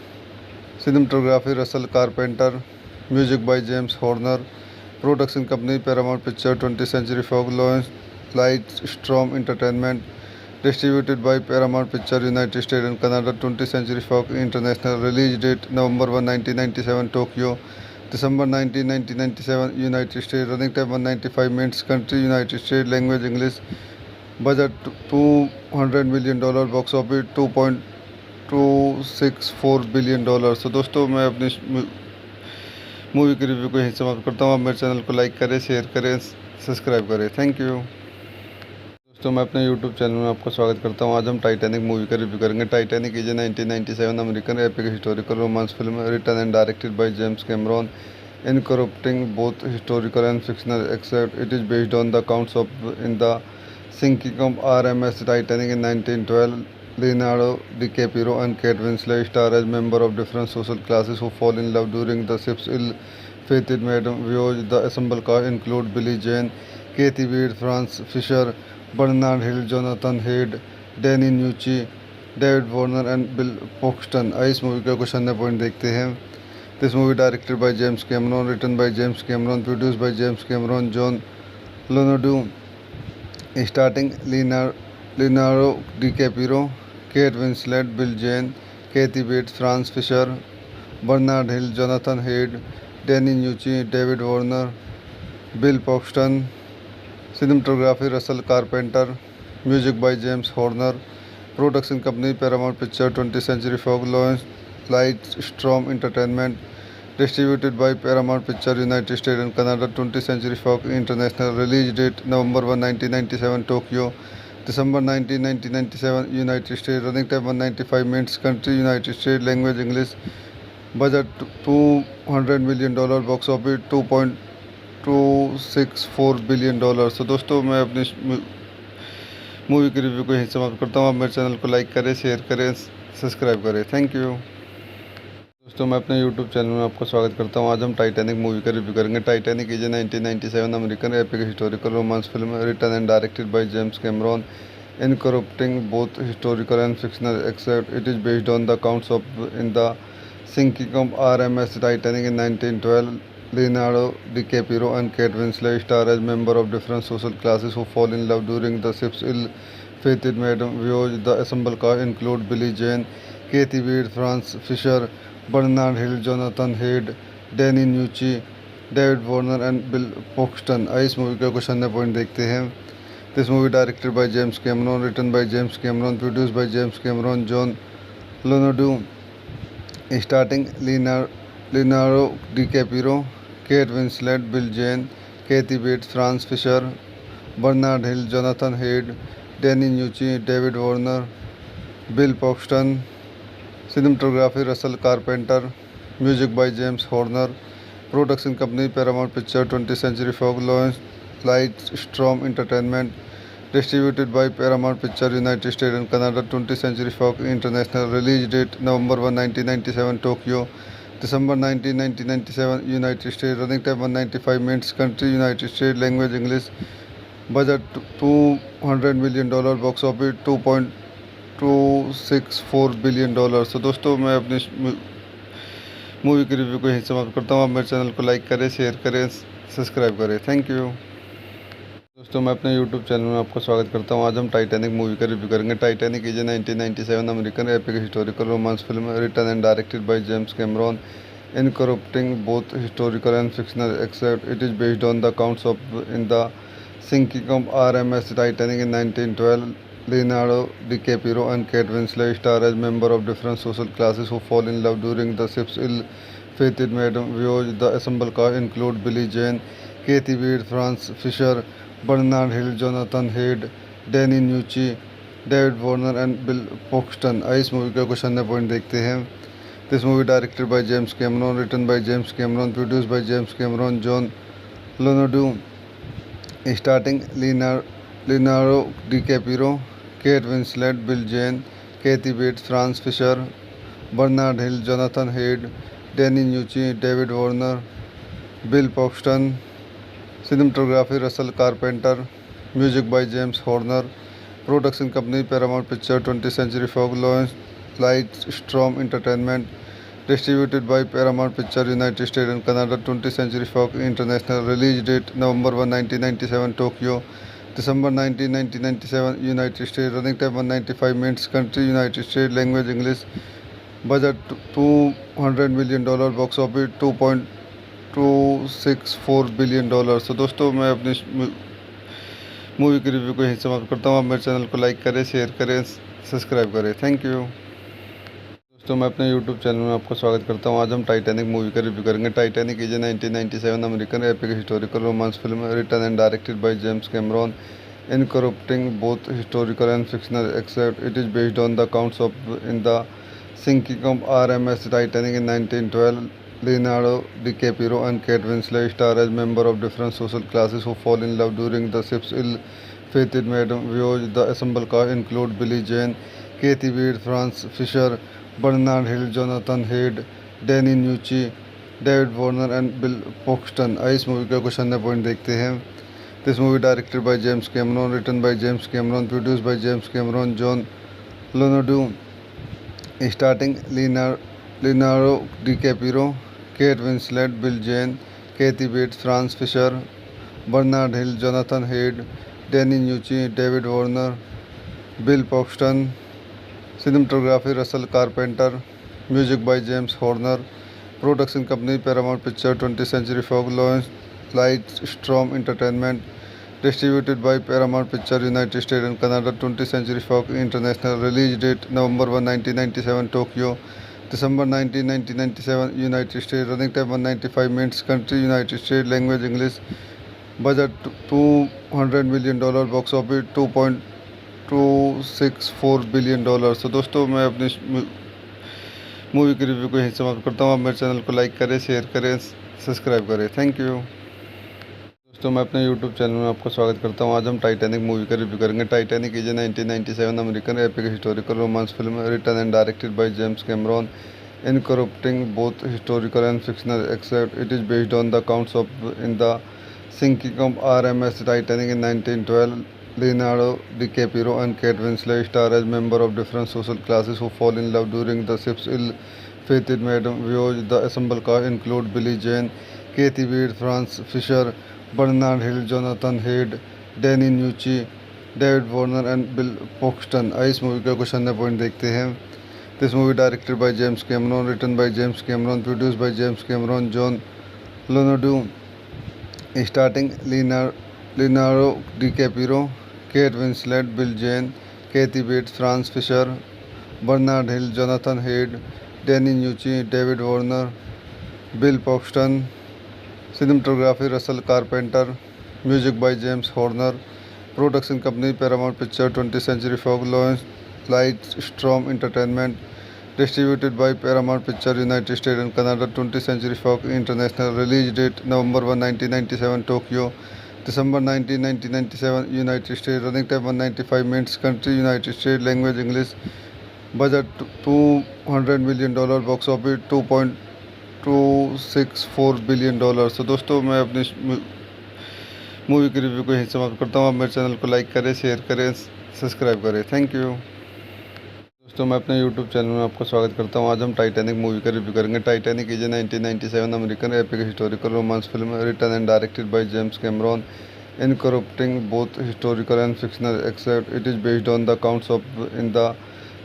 Cinematography Russell Carpenter. Music by James Horner. Production company Paramount Picture, 20th Century Fox, Lightstorm Entertainment. Distributed by Paramount Picture, United States and Canada, 20th Century Fox International. Release date November 1, 1997, Tokyo. December 19, 1997, United States. Running time 195 minutes. Country United States. Language English. Budget $200 million. Box office $2.264 billion. तो दोस्तों मैं अपनी movie की review को यहीं समाप्त करता हूँ। आप मेरे चैनल को लाइक करें, शेयर करें, सब्सक्राइब करें। Thank you. दोस्तों मैं अपने यूट्यूब चैनल में आपका स्वागत करता हूँ। आज हम टाइटैनिक मूवी का रिव्यू करेंगे। Titanic is a 1997 American epic historical romance film written and directed by James Cameron, incorporating both historical and fictional, except it is based on the accounts of in the sinking of RMS Titanic in 1912. Leonardo DiCaprio and Kate Winslet star as members of different social classes who fall in love during the ship's ill-fated maiden voyage. The assembled cast include Billie Jean, Kathy Bates, Franz Fisher, Bernard Hill, Jonathan Hyde, Danny Nucci, David Warner and Bill Paxton। इस movie का कुछ अन्य point देखते हैं। This movie directed by James Cameron, written by James Cameron, produced by James Cameron, John Leonardo, starting Leonardo DiCaprio, Kate Winslet, Bill Jane, Kathy Bates, Franz Fisher, Bernard Hill, Jonathan Hyde, Danny Nucci, David Warner, Bill Paxton। Cinematography Russell Carpenter. Music by James Horner. Production company Paramount Picture, 20th Century Fox, Lightstorm Entertainment. Distributed by Paramount Picture, United States and Canada, 20th Century Fox International. Release date November 1, 1997, Tokyo. December 19, 1997, United States. Running time 195 minutes. Country United States. Language English. Budget $200 million. Box office $2.264 billion. तो दोस्तों मैं अपनी movie की review को यहीं समाप्त करता हूँ। आप मेरे चैनल को लाइक करें, शेयर करें, सब्सक्राइब करें। Thank you. दोस्तों मैं अपने यूट्यूब चैनल में आपका स्वागत करता हूँ। आज हम टाइटैनिक मूवी का रिव्यू करेंगे। Titanic is a 1997 American epic historical romance film written and directed by James Cameron, incorporating both historical and fictional, except it is based on the accounts of in the sinking of RMS Titanic in 1912. Leonardo DiCaprio and Kate Winslet star as members of different social classes who fall in love during the ship's ill-fated maiden voyage. The assembled cast include Billie Jean, Kathy Bates, Franz Fisher, Bernard Hill, Jonathan Hyde, Danny Nucci, David Warner and Bill Paxton। इस movie का कुछ अन्य point देखते हैं। This movie directed by James Cameron, written by James Cameron, produced by James Cameron, John Leonardo, starting Leonardo DiCaprio, Kate Winslet, Bill Jane, Kathy Bates, Franz Fisher, Bernard Hill, Jonathan Hyde, Danny Nucci, David Warner, Bill Paxton। Cinematography Russell Carpenter. Music by James Horner. Production company Paramount Picture, 20th Century Fox, Lightstorm Entertainment. Distributed by Paramount Picture, United States and Canada, 20th Century Fox International. Release date November 1, 1997, Tokyo. December 19, 1997, United States. Running time 195 minutes. Country United States. Language English. Budget $200 million. Box office $2.264 billion. तो दोस्तों मैं अपनी movie की review को यहीं समाप्त करता हूँ। आप मेरे चैनल को लाइक करें, शेयर करें, सब्सक्राइब करें। Thank you. दोस्तों मैं अपने यूट्यूब चैनल में आपका स्वागत करता हूँ। आज हम टाइटैनिक मूवी का रिव्यू करेंगे। Titanic is a 1997 American epic historical romance film written and directed by James Cameron, incorporating both historical and fictional, except it is based on the accounts of in the sinking of RMS Titanic in 1912. Leonardo DiCaprio and Kate Winslet star as members of different social classes who fall in love during the ship's ill-fated maiden voyage. The assembled cast include Billie Jean, Kathy Bates, Franz Fisher, Bernard Hill, Jonathan Hyde, Danny Nucci, David Warner and Bill Paxton। इस movie का कुछ अन्य point देखते हैं। This movie directed by James Cameron, written by James Cameron, produced by James Cameron, John Leonardo, starting Leonardo DiCaprio, Kate Winslet, Bill Jane, Kathy Bates, Franz Fisher, Bernard Hill, Jonathan Hyde, Danny Nucci, David Warner, Bill Paxton। Cinematography Russell Carpenter. Music by James Horner. Production company Paramount Picture, 20th Century Fox, Lightstorm Entertainment. distributed by Paramount Picture, United States and Canada. 20th Century Fox International. Release date November 1, 1997, Tokyo. December 19, 1997, United States. Running time 195 minutes. Country United States. Language English. Budget $200 million. Box office $2.264 billion. तो दोस्तों मैं अपनी movie की review को यहीं समाप्त करता हूँ। आप मेरे चैनल को लाइक करें, शेयर करें, सब्सक्राइब करें। Thank you. दोस्तों मैं अपने यूट्यूब चैनल में आपको स्वागत करता हूँ। आज हम टाइटैनिक मूवी का रिव्यू करेंगे। Titanic is a 1997 American epic historical romance film written and directed by James Cameron, incorporating both historical and fictional except it is based on the accounts of in the sinking of RMS Titanic in 1912. Leonardo DiCaprio and Kate Winslet star as members of different social classes who fall in love during the ship's ill-fated maiden voyage. The ensemble cast include Billie Jean, Kathy Bates, Franz Fisher, Bernard Hill, Jonathan Hyde, Danny Nucci, David Warner and Bill Paxton। इस movie का कुछ अन्य point देखते हैं। This movie directed by James Cameron, written by James Cameron, produced by James Cameron, John Leonardo, starring Leonardo DiCaprio, Kate Winslet, Bill Jean, Kathy Bates, Franz Fisher, Bernard Hill, Jonathan Hyde, Danny Nucci, David Warner, Bill Paxton। Cinematography Russell Carpenter, music by James Horner, production company Paramount Picture, 20th Century Fox, Lightstorm Entertainment, distributed by Paramount Picture, United States and Canada. 20th Century Fox International. Release date November 1, 1997, Tokyo. December 19, 1997, United States. Running time 195 minutes. Country United States. Language English. Budget $200 million. Box office $2.264 billion। तो दोस्तों मैं अपनी movie की review को यहीं समाप्त करता हूँ। आप मेरे चैनल को लाइक करें, शेयर करें, सब्सक्राइब करें। Thank you. दोस्तों मैं अपने यूट्यूब चैनल में आपको स्वागत करता हूँ। आज हम टाइटैनिक मूवी का रिव्यू करेंगे। Titanic is a 1997 American epic historical romance film written and directed by James Cameron, incorporating both historical and fictional except it is based on the accounts of in the sinking of RMS Titanic in 1912. Leonardo DiCaprio and Kate Winslet star as members of different social classes who fall in love during the ship's ill-fated maiden voyage. The ensemble cast include Billie Jean, Kathy Bates, Franz Fisher, Bernard Hill, Jonathan Hyde, Danny Nucci, David Warner and Bill Paxton। इस movie का कुछ अन्य point देखते हैं। This movie directed by James Cameron, written by James Cameron, produced by James Cameron, John Leonardo, starring Leonardo DiCaprio, Kate Winslet, Bill Jean, Kathy Bates, Franz Fisher, Bernard Hill, Jonathan Hyde, Danny Nucci, David Warner, Bill Paxton। Cinematography Russell Carpenter, music by James Horner, production company Paramount Picture, 20th Century Fox, Lightstorm Entertainment, distributed by Paramount Picture, United States and Canada. 20th Century Fox International. Release date November 1, 1997, Tokyo. December 19, 1997, United States. Running time 195 minutes. Country United States. Language English. Budget $200 million. Box office $2.264 billion। तो दोस्तों मैं अपनी movie की review को यहीं समाप्त करता हूँ। आप मेरे चैनल को लाइक करें, शेयर करें, सब्सक्राइब करें। Thank you. दोस्तों मैं अपने यूट्यूब चैनल में आपको स्वागत करता हूँ। आज हम टाइटैनिक मूवी का रिव्यू करेंगे। Titanic is a 1997 American epic historical romance film written and directed by James Cameron, incorporating both historical and fictional except it is based on the accounts of in the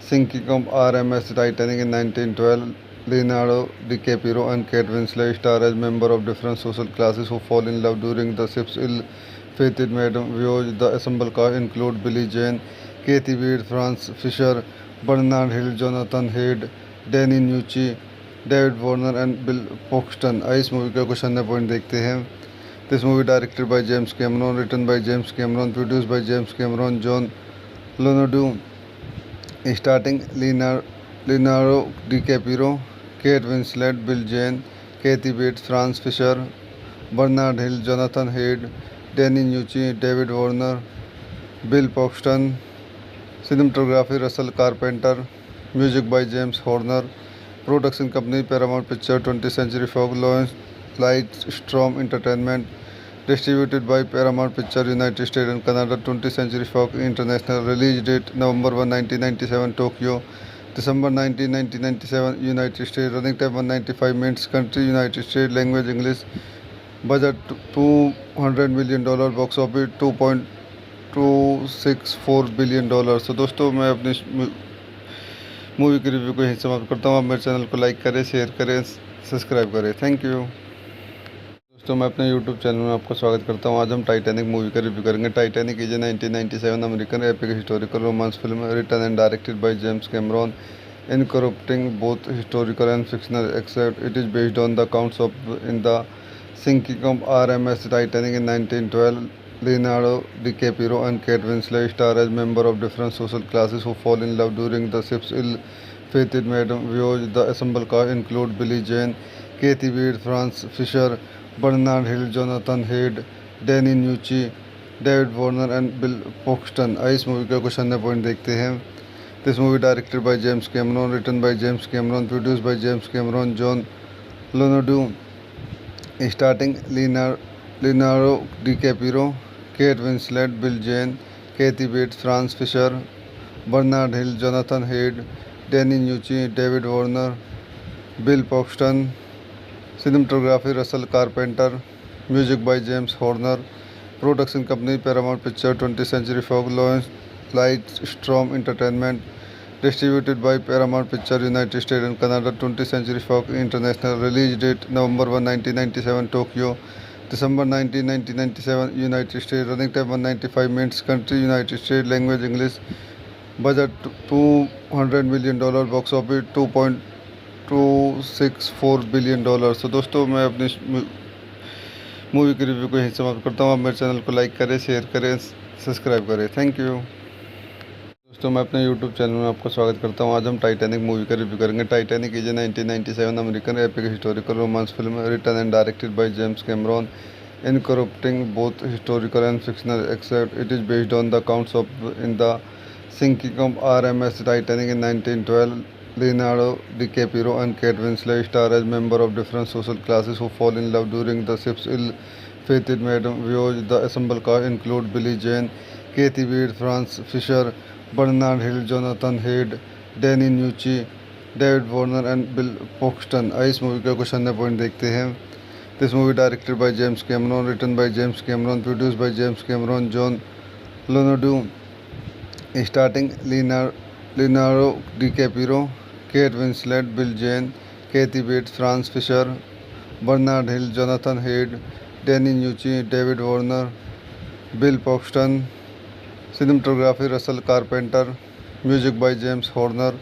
sinking of RMS Titanic in 1912. Leonardo DiCaprio and Kate Winslet star as members of different social classes who fall in love during the ship's ill-fated maiden voyage. The ensemble cast include Billie Jean, Kathy Bates, Franz Fisher, Bernard Hill, Jonathan Hyde, Danny Nucci, David Warner and Bill Paxton। इस movie का कुछ अन्य point देखते हैं। This movie directed by James Cameron, written by James Cameron, produced by James Cameron, John Leonardo, starring Leonardo DiCaprio, Kate Winslet, Bill Jean, Kathy Bates, Franz Fisher, Bernard Hill, Jonathan Hyde, Danny Nucci, David Warner, Bill Paxton। Cinematography Russell Carpenter, music by James Horner, production company Paramount Picture, 20th Century Fox, Lightstorm Entertainment, distributed by Paramount Picture, United States and Canada. 20th Century Fox International. Release date November 1, 1997, Tokyo. December 19, 1997, United States. Running time 195 minutes. Country United States. Language English. Budget $200 million. Box office $2.264 billion. तो दोस्तों मैं अपनी movie की review को यहीं समाप्त करता हूँ। आप मेरे चैनल को लाइक करें, शेयर करें, सब्सक्राइब करें। Thank you. दोस्तों मैं अपने यूट्यूब चैनल में आपका स्वागत करता हूं। आज हम टाइटैनिक मूवी का रिव्यू करेंगे। Titanic is a 1997 American epic historical romance film written and directed by James Cameron, incorporating both historical and fictional except it is based on the accounts of in the sinking of RMS Titanic in 1912. Leonardo DiCaprio and Kate Winslet star as members of different social classes who fall in love during the ship's ill-fated maiden voyage. The assembled cast include Billie Jean, Kathy Bates, Franz Fisher, Bernard Hill, Jonathan Hyde, Danny Nucci, David Warner and Bill Paxton। इस movie का कुछ अन्य point देखते हैं। This movie directed by James Cameron, written by James Cameron, produced by James Cameron, John Leonardo, starting Leonardo DiCaprio, Kate Winslet, Bill Jane, Kathy Bates, Franz Fisher, Bernard Hill, Jonathan Hyde, Danny Nucci, David Warner, Bill Paxton। Cinematography Russell Carpenter, music by James Horner, production company Paramount Pictures, 20th Century Fox, Lightstrom Entertainment, distributed by Paramount Pictures United States and Canada, 20th Century Fox International, release date November 1, 1997, Tokyo, December 19, 1997, United States, running time 195 minutes, country United States, language English, budget $200 million, box office $2.264 billion। तो दोस्तों मैं अपनी movie की review को यहीं समाप्त करता हूँ। आप मेरे चैनल को लाइक करें, शेयर करें, सब्सक्राइब करें। Thank you. दोस्तों मैं अपने यूट्यूब चैनल में आपका स्वागत करता हूं। आज हम टाइटैनिक मूवी का रिव्यू करेंगे। Titanic is a 1997 American epic historical romance film written and directed by James Cameron, incorporating both historical and fictional except it is based on the accounts of in the sinking of RMS Titanic in 1912. Leonardo DiCaprio and Kate Winslet star as members of different social classes who fall in love during the ship's ill-fated maiden voyage. The assembled cast include Billie Jean, Kathy Bates, Franz Fisher, Bernard Hill, Jonathan Hyde, Danny Nucci, David Warner and Bill Paxton। इस movie का कुछ अन्य point देखते हैं। This movie directed by James Cameron, written by James Cameron, produced by James Cameron, John Leonardo, starting Leonardo DiCaprio, Kate Winslet, Bill Jane, Kathy Bates, Franz Fisher, Bernard Hill, Jonathan Hyde, Danny Nucci, David Warner, Bill Paxton। Cinematography Russell Carpenter, music by James Horner,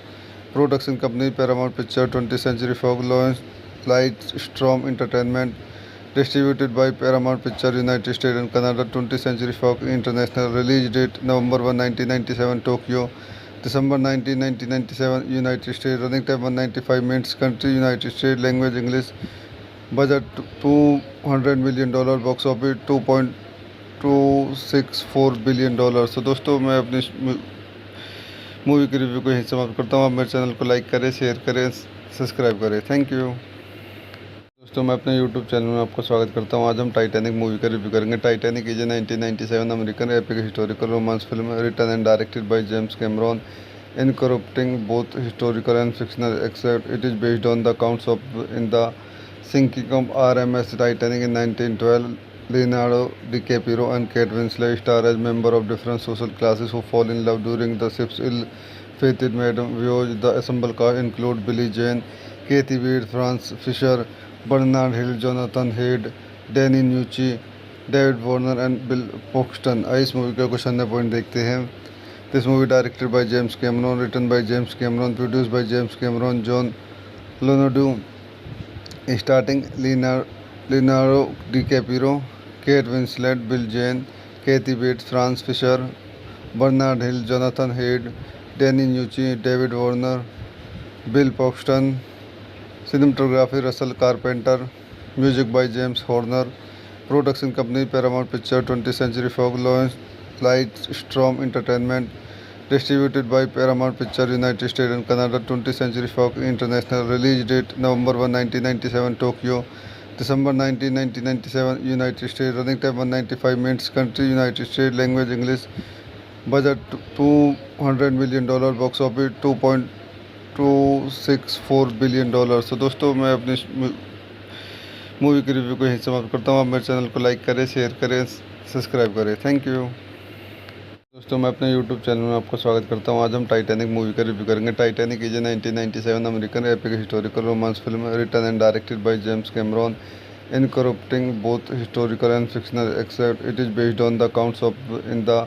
production company Paramount Pictures, 20th Century Fox, Lightstrom Entertainment, distributed by Paramount Pictures United States and Canada, 20th Century Fox International, release date November 1, 1997, Tokyo, December 19, 1997, United States, running time 195 minutes, country United States, language English, budget $200 million, box office $2.264 billion। तो दोस्तों मैं अपनी movie की review को यहीं समाप्त करता हूँ। आप मेरे चैनल को लाइक करें, शेयर करें, सब्सक्राइब करें। Thank you. दोस्तों मैं अपने यूट्यूब चैनल में आपका स्वागत करता हूं। आज हम टाइटैनिक मूवी का रिव्यू करेंगे। Titanic is a 1997 American epic historical romance film written and directed by James Cameron, incorporating both historical and fictional except it is based on the accounts of in the sinking of RMS Titanic in 1912. Leonardo DiCaprio and Kate Winslet star as members of different social classes who fall in love during the ship's ill-fated maiden voyage. The assembled cast include Billie Jean, Kathy Bates, Franz Fisher, Bernard Hill, Jonathan Hyde, Danny Nucci, David Warner and Bill Paxton। इस movie का कुछ अन्य point देखते हैं। This movie directed by James Cameron, written by James Cameron, produced by James Cameron, John Leonardo, starting Leonardo DiCaprio, Kate Winslet, Bill Jane, Kathy Bates, Franz Fisher, Bernard Hill, Jonathan Hyde, Danny Nucci, David Warner, Bill Paxton। Cinematography Russell Carpenter, music by James Horner, production company Paramount Pictures, 20th Century Fox, Lightstrom Entertainment, distributed by Paramount Pictures United States and Canada, 20th Century Fox International, release date November 1, 1997, Tokyo, December 19, 1997, United States, running time 195 minutes, country United States, language English, budget $200 million, box office $2.264 billion. तो दोस्तों मैं अपनी movie की review को यहीं समाप्त करता हूँ। आप मेरे चैनल को लाइक करें, शेयर करें, सब्सक्राइब करें। Thank you. दोस्तों मैं अपने यूट्यूब चैनल में आपका स्वागत करता हूँ। आज हम टाइटैनिक मूवी का रिव्यू करेंगे। Titanic is a 1997 American epic historical romance film written and directed by James Cameron, incorporating both historical and fictional, except it is based on the accounts of in the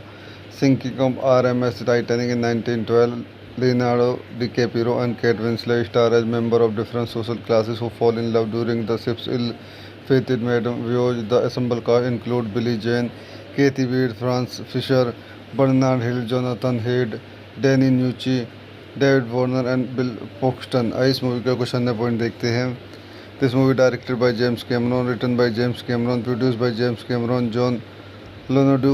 sinking of RMS Titanic in 1912. Leonardo DiCaprio and Kate Winslet star as members of different social classes who fall in love during the ship's ill-fated maiden voyage. The ensemble cast include Billie Jean, Kathy Bates, Franz Fisher, Bernard Hill, Jonathan Hyde, Danny Nucci, David Warner and Bill Paxton। आइए इस movie का कुछ अन्य point देखते हैं। This movie directed by James Cameron, written by James Cameron, produced by James Cameron, John Leonardo,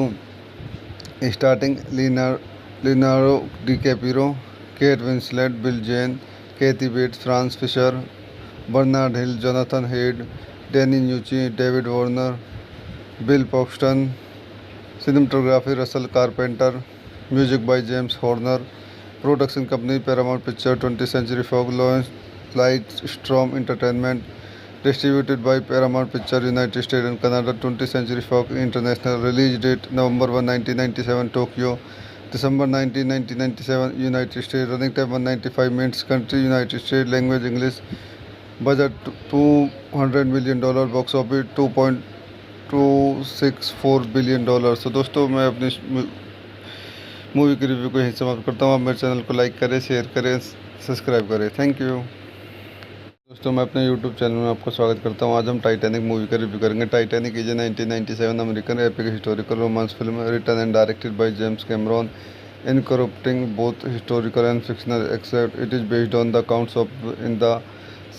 starring Leonardo DiCaprio, Kate Winslet, Bill Jane, Kathy Bates, Franz Fisher, Bernard Hill, Jonathan Hyde, Danny Nucci, David Warner, Bill Paxton। Cinematography Russell Carpenter, music by James Horner, production company Paramount Pictures, 20th Century Fox, Lightstorm Entertainment, distributed by Paramount Pictures, United States and Canada, 20th Century Fox International, release date November 1, 1997, Tokyo, December 19, 1997, United States, running time 195 minutes, country United States, language English, budget $200 million, box office $2.264 billion. तो दोस्तों मैं अपनी movie की review को यहीं समाप्त करता हूँ। आप मेरे चैनल को लाइक करें, शेयर करें, सब्सक्राइब करें। Thank you. दोस्तों मैं अपने यूट्यूब चैनल में आपका स्वागत करता हूँ। आज हम टाइटैनिक मूवी का रिव्यू करेंगे। Titanic is a 1997 American epic historical romance film written and directed by James Cameron, incorporating both historical and fictional, except it is based on the accounts of in the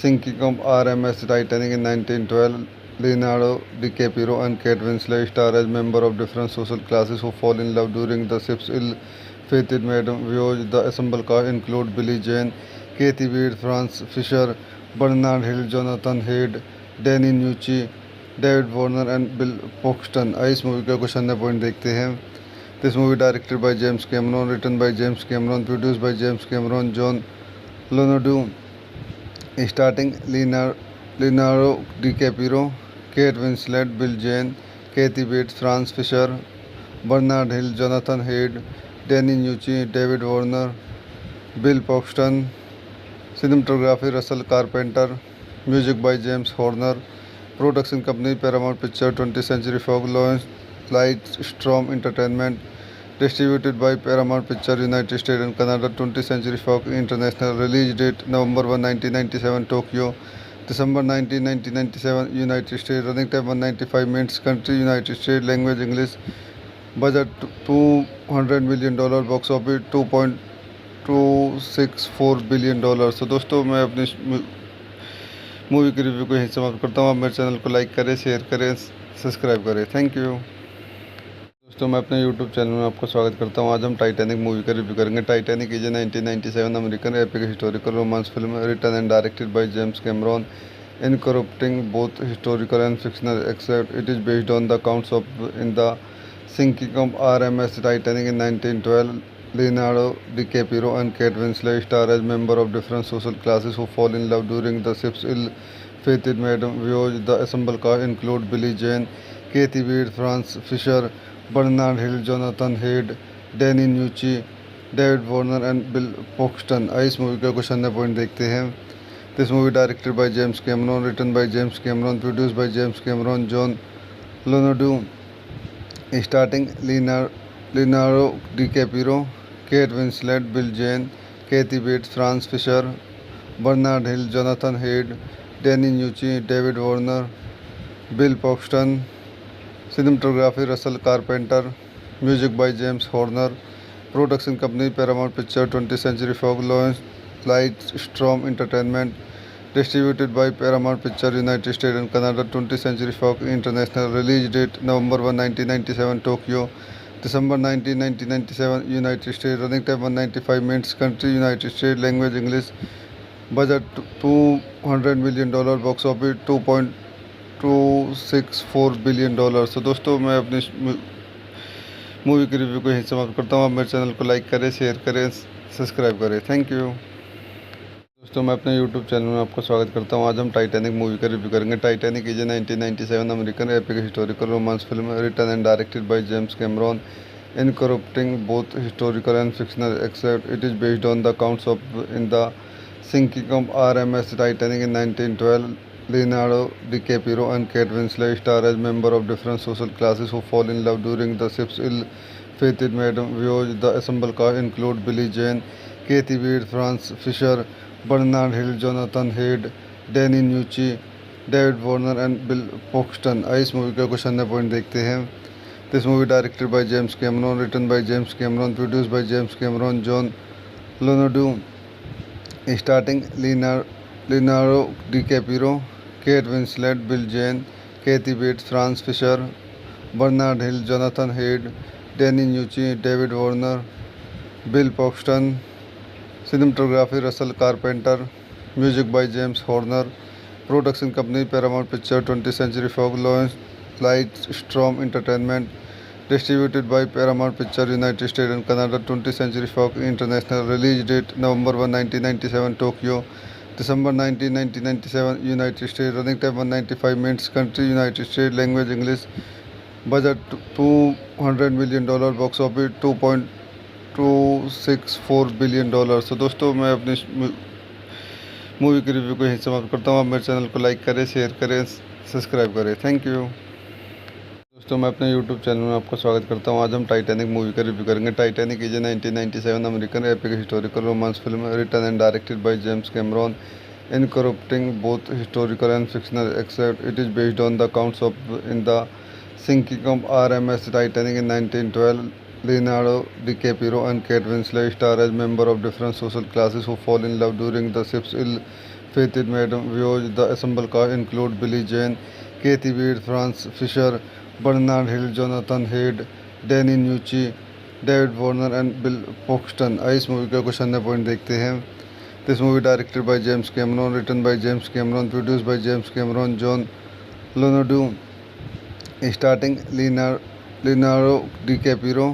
sinking of RMS Titanic in 1912. Leonardo DiCaprio and Kate Winslet star as members of different social classes who fall in love during the ship's ill-fated maiden voyage. The ensemble cast include Billie Jean, Kathy Bates, Franz Fisher, Bernard Hill, Jonathan Hyde, Danny Nucci, David Warner and Bill Paxton। आइए इस movie का कुछ अन्य point देखते हैं। This movie directed by James Cameron, written by James Cameron, produced by James Cameron, John Leonardo, starring Leonardo DiCaprio, Kate Winslet, Bill Jane, Kathy Bates, Franz Fisher, Bernard Hill, Jonathan Hyde, Danny Nucci, David Warner, Bill Paxton। Cinematography Russell Carpenter, music by James Horner, production company Paramount Pictures, 20th Century Fox, Lightstorm Entertainment, distributed by Paramount Pictures, United States and Canada, 20th Century Fox International, release date November 1, 1997, Tokyo, December 19, 1997, United States, running time 195 minutes, country United States, language English, budget $200 million, box office $2.264 billion. तो दोस्तों मैं अपनी movie की review को यहीं समाप्त करता हूँ। आप मेरे चैनल को लाइक करें, शेयर करें, सब्सक्राइब करें। Thank you. दोस्तों मैं अपने यूट्यूब चैनल में आपका स्वागत करता हूँ। आज हम टाइटैनिक मूवी का रिव्यू करेंगे। Titanic is a 1997 American epic historical romance film written and directed by James Cameron, incorporating both historical and fictional, except it is based on the accounts of in the sinking of RMS Titanic in 1912. Leonardo DiCaprio and Kate Winslet star as members of different social classes who fall in love during the ship's ill-fated maiden voyage. The ensemble cast include Billie Jean, Kathy Bates, Franz Fisher, Bernard Hill, Jonathan Hyde, Danny Nucci, David Warner and Bill Paxton। आइए इस movie का कुछ अन्य point देखते हैं। This movie directed by James Cameron, written by James Cameron, produced by James Cameron, John Leonardo, starring Leonardo DiCaprio, Kate Winslet, Bill Jane, Kathy Bates, Franz Fisher, Bernard Hill, Jonathan Hyde, Danny Nucci, David Warner, Bill Paxton। Cinematography Russell Carpenter, music by James Horner, production company Paramount Pictures, 20th Century Fox, Lightstorm Entertainment, distributed by Paramount Pictures, United States and Canada, 20th Century Fox International, release date November 1, 1997, Tokyo, December 19, 1997, United States, running time 195 minutes, country United States, language English, budget $200 million, box office $2.264 billion. तो दोस्तों मैं अपनी movie की review को यहीं समाप्त करता हूँ। आप मेरे चैनल को लाइक करें, शेयर करें, सब्सक्राइब करें। Thank you. दोस्तों मैं अपने YouTube चैनल में आपका स्वागत करता हूं। आज हम टाइटैनिक मूवी का रिव्यू करेंगे। Titanic is a 1997 American epic historical romance film written and directed by James Cameron, incorporating both historical and fictional except it is based on the accounts of in the sinking of RMS Titanic in 1912. Leonardo DiCaprio and Kate Winslet star as members of different social classes who fall in love during the ship's ill-fated maiden voyage. The ensemble cast include Billie Jean, Kathy Bates, Franz Fisher, Bernard Hill, Jonathan Hyde, Danny Nucci, David Warner and Bill Paxton। इस movie का कुछ अन्य point देखते हैं। This movie directed by James Cameron, written by James Cameron, produced by James Cameron, John Leonardo, starring Leonardo DiCaprio, Kate Winslet, Bill Jane, Kathy Bates, Franz Fisher, Bernard Hill, Jonathan Hyde, Danny Nucci, David Warner, Bill Paxton। Cinematography Russell Carpenter, music by James Horner, production company Paramount Pictures, 20th Century Fox, Lightstrom Entertainment, distributed by Paramount Pictures, United States and Canada, 20th Century Fox International, release date November 1, 1997, Tokyo, December 19, 1997, United States, running time 195 minutes, country United States, language English, budget $200 million, box office $2.264 billion। तो दोस्तों मैं अपनी movie के review को यहीं समाप्त करता हूँ। आप मेरे चैनल को लाइक करें, शेयर करें, सब्सक्राइब करें। Thank you. दोस्तों मैं अपने YouTube चैनल में आपका स्वागत करता हूं। आज हम टाइटैनिक मूवी का रिव्यू करेंगे। Titanic is a 1997 American epic historical romance film written and directed by James Cameron, incorporating both historical and fictional except it is based on the accounts of in the sinking of RMS Titanic in 1912. Leonardo DiCaprio and Kate Winslet star as members of different social classes who fall in love during the ship's ill-fated maiden voyage. The ensemble cast include Billie Jean, Kathy Bates, Franz Fisher, Bernard Hill, Jonathan Hyde, Danny Nucci, David Warner and Bill Paxton। इस movie का कुछ अन्य point देखते हैं। This movie directed by James Cameron, written by James Cameron, produced by James Cameron, John Leonardo, starring Leonardo DiCaprio,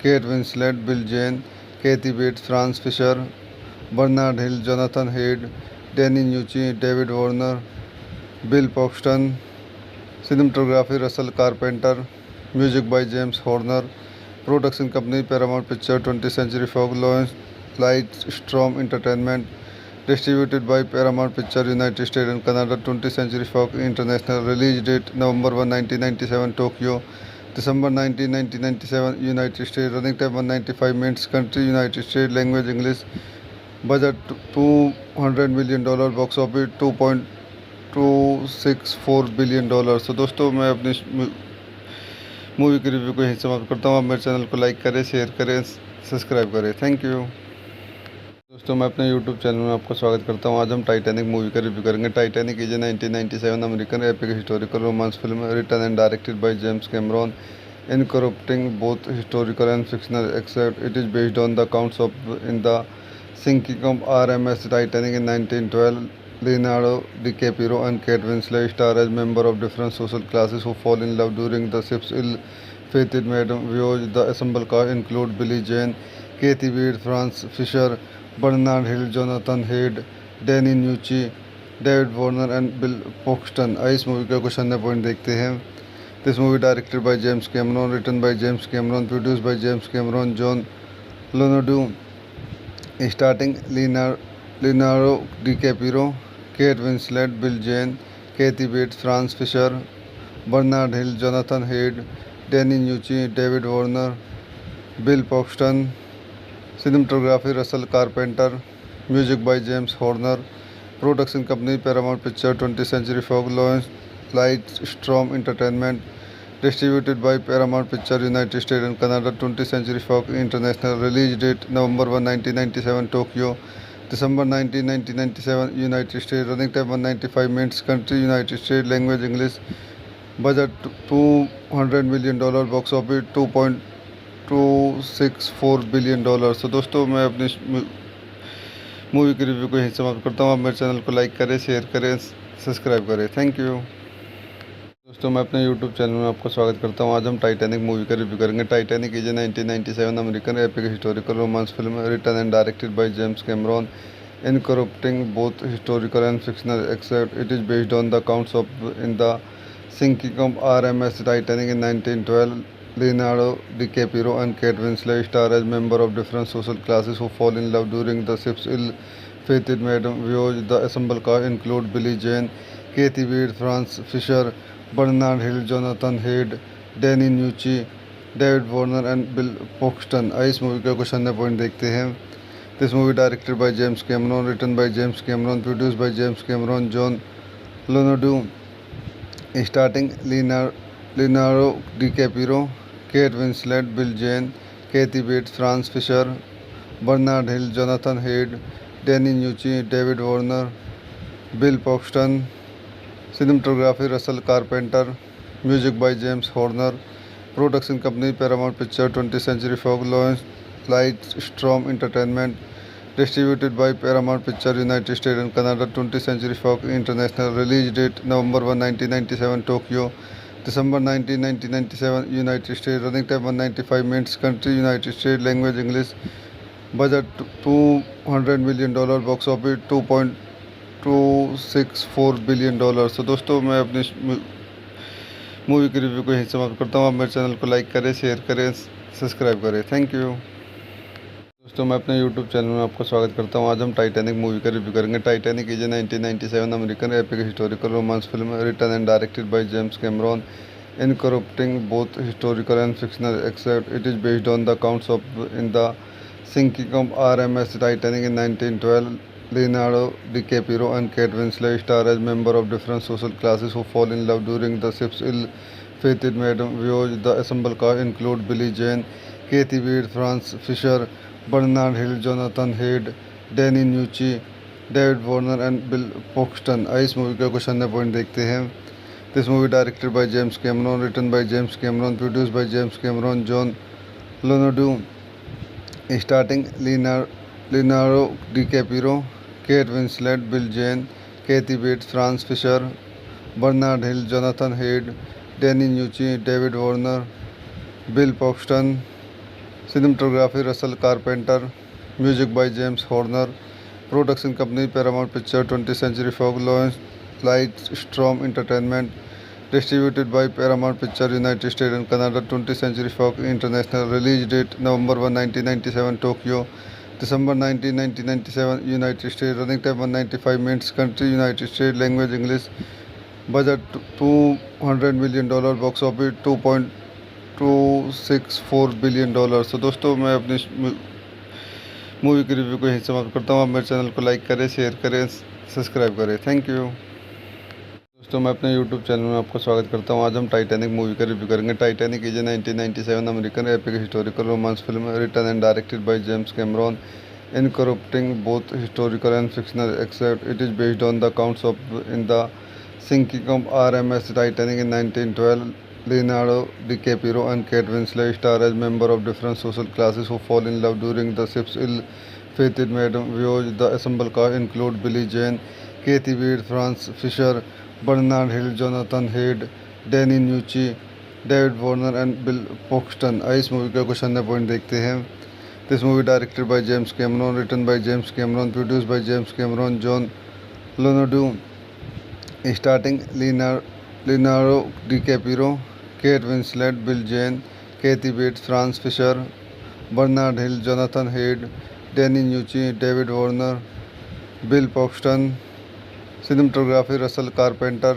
Kate Winslet, Bill Jane, Kathy Bates, Franz Fisher, Bernard Hill, Jonathan Hyde, Danny Nucci, David Warner, Bill Paxton। Cinematography Russell Carpenter, music by James Horner, production company Paramount Pictures, 20th Century Fox, Lightstrom Entertainment, distributed by Paramount Pictures, United States and Canada, 20th Century Fox International, release date November 1, 1997, Tokyo, December 19, 1997, United States, running time 195 minutes, country United States, language English, budget $200 million, box office $2.264 billion। तो दोस्तों मैं अपनी movie के review को यहीं समाप्त करता हूँ। आप मेरे चैनल को लाइक करें, शेयर करें, सब्सक्राइब करें। Thank you. दोस्तों मैं अपने YouTube चैनल में आपका स्वागत करता हूं। आज हम टाइटैनिक मूवी का रिव्यू करेंगे। Titanic is a 1997 American epic historical romance film written and directed by James Cameron, incorporating both historical and fictional except it is based on the accounts of in the sinking of RMS Titanic in 1912. Leonardo DiCaprio and Kate Winslet star as members of different social classes who fall in love during the ship's ill-fated maiden voyage. The ensemble cast include Billie Jean, Kathy Bates, Franz Fisher, Bernard Hill, Jonathan Hyde, Danny Nucci, David Warner and Bill Paxton। इस movie का कुछ अन्य point देखते हैं। This movie directed by James Cameron, written by James Cameron, produced by James Cameron, John Leonardo, starring Leonardo DiCaprio, Kate Winslet, Bill Jane, Kathy Bates, Franz Fisher, Bernard Hill, Jonathan Hyde, Danny Nucci, David Warner, Bill Paxton। Cinematography Russell Carpenter, music by James Horner, production company Paramount Pictures, 20th Century Fox, Lightstrom Entertainment, distributed by Paramount Pictures, United States and Canada, 20th Century Fox International, release date November 1, 1997, Tokyo, December 19, 1997, United States, running time 195 minutes, country United States, language English, budget $200 million, box office $2.264 billion। तो दोस्तों मैं अपनी movie के review को यहीं समाप्त करता हूँ। आप मेरे चैनल को लाइक करें, शेयर करें, सब्सक्राइब करें। Thank you. दोस्तों मैं अपने YouTube चैनल में आपका स्वागत करता हूं। आज हम टाइटैनिक मूवी का रिव्यू करेंगे। Titanic is a 1997 American epic historical romance film written and directed by James Cameron, incorporating both historical and fictional, except it is based on the accounts of in the sinking of RMS Titanic in 1912. Leonardo DiCaprio and Kate Winslet star as members of different social classes who fall in love during the ship's ill-fated maiden voyage. The assembled cast include Billie Jean, Kathy Bates, Franz Fisher, Bernard Hill, Jonathan Hyde, Danny Nucci, David Warner and Bill Paxton. आइए इस movie का कुछ अन्य point देखते हैं। This movie directed by James Cameron, written by James Cameron, produced by James Cameron, John Landau, starting Leonardo DiCaprio, Kate Winslet, Bill Zane, Kathy Bates, Frances Fisher, Bernard Hill, Jonathan Hyde, Danny Nucci, David Warner, Bill Paxton. Cinematography Russell Carpenter, music by James Horner, production company Paramount picture, 20th Century Fox, Lightstrom Entertainment, distributed by Paramount Picture, United States and Canada, 20th Century Fox International, release date November 1, 1997, Tokyo, December 19, 1997, United States, running time 195 minutes, country United States, language English, budget $200 million, box office $2.264 billion। तो दोस्तों मैं अपनी movie के review को यहीं समाप्त करता हूँ। आप मेरे चैनल को लाइक करें, शेयर करें, सब्सक्राइब करें। Thank you. दोस्तों मैं अपने यूट्यूब चैनल में आपका स्वागत करता हूँ। आज हम टाइटैनिक मूवी का रिव्यू करेंगे। Titanic is a 1997 American epic historical romance film written and directed by James Cameron, incorporating both historical and fictional, except it is based on the accounts of in the sinking of RMS Titanic in 1912. Leonardo DiCaprio and Kate Winslet star as members of different social classes who fall in love during the ship's ill-fated maiden voyage. The assembled cast include Billie Jean, Kathy Bates, Franz Fisher, Bernard Hill, Jonathan Hyde, Danny Nucci, David Warner and Bill Paxton. आइए इस movie का कुछ अन्य point देखते हैं। This movie directed by James Cameron, written by James Cameron, produced by James Cameron, John Landau, starting Leonardo DiCaprio, Kate Winslet, Bill Zane, Kathy Bates, Frances Fisher, Bernard Hill, Jonathan Hyde, Danny Nucci, David Warner, Bill Paxton. Cinematography Russell Carpenter, music by James Horner, production company Paramount picture, 20th Century Fox, Lightstrom Entertainment, distributed by Paramount Picture, United States and Canada, 20th Century Fox International, release date November 1, 1997, Tokyo, December 19, 1997, United States, running time 195 minutes, country United States, language English, budget $200 million, box office $2.264 billion। तो दोस्तों मैं अपनी movie के review को यहीं समाप्त करता हूँ। आप मेरे चैनल को लाइक करें, शेयर करें, सब्सक्राइब करें। Thank you. दोस्तों मैं अपने यूट्यूब चैनल में आपका स्वागत करता हूँ। आज हम टाइटैनिक मूवी का रिव्यू करेंगे। Titanic is a 1997 American epic historical romance film written and directed by James Cameron, incorporating both historical and fictional, except it is based on the accounts of in the sinking of RMS Titanic in 1912. Leonardo DiCaprio and Kate Winslet star as members of different social classes who fall in love during the ship's ill-fated maiden voyage. The assembled cast include Billie Jean, Kathy Bates, Franz Fisher, Bernard Hill, Jonathan Hyde, Danny Nucci, David Warner and Bill Paxton. आइए इस movie का कुछ अन्य point देखते हैं। This movie directed by James Cameron, written by James Cameron, produced by James Cameron, John Landau, starting Leonardo DiCaprio, Kate Winslet, Bill Zane, Kathy Bates, Frances Fisher, Bernard Hill, Jonathan Hyde, Danny Nucci, David Warner, Bill Paxton. Cinematography Russell Carpenter,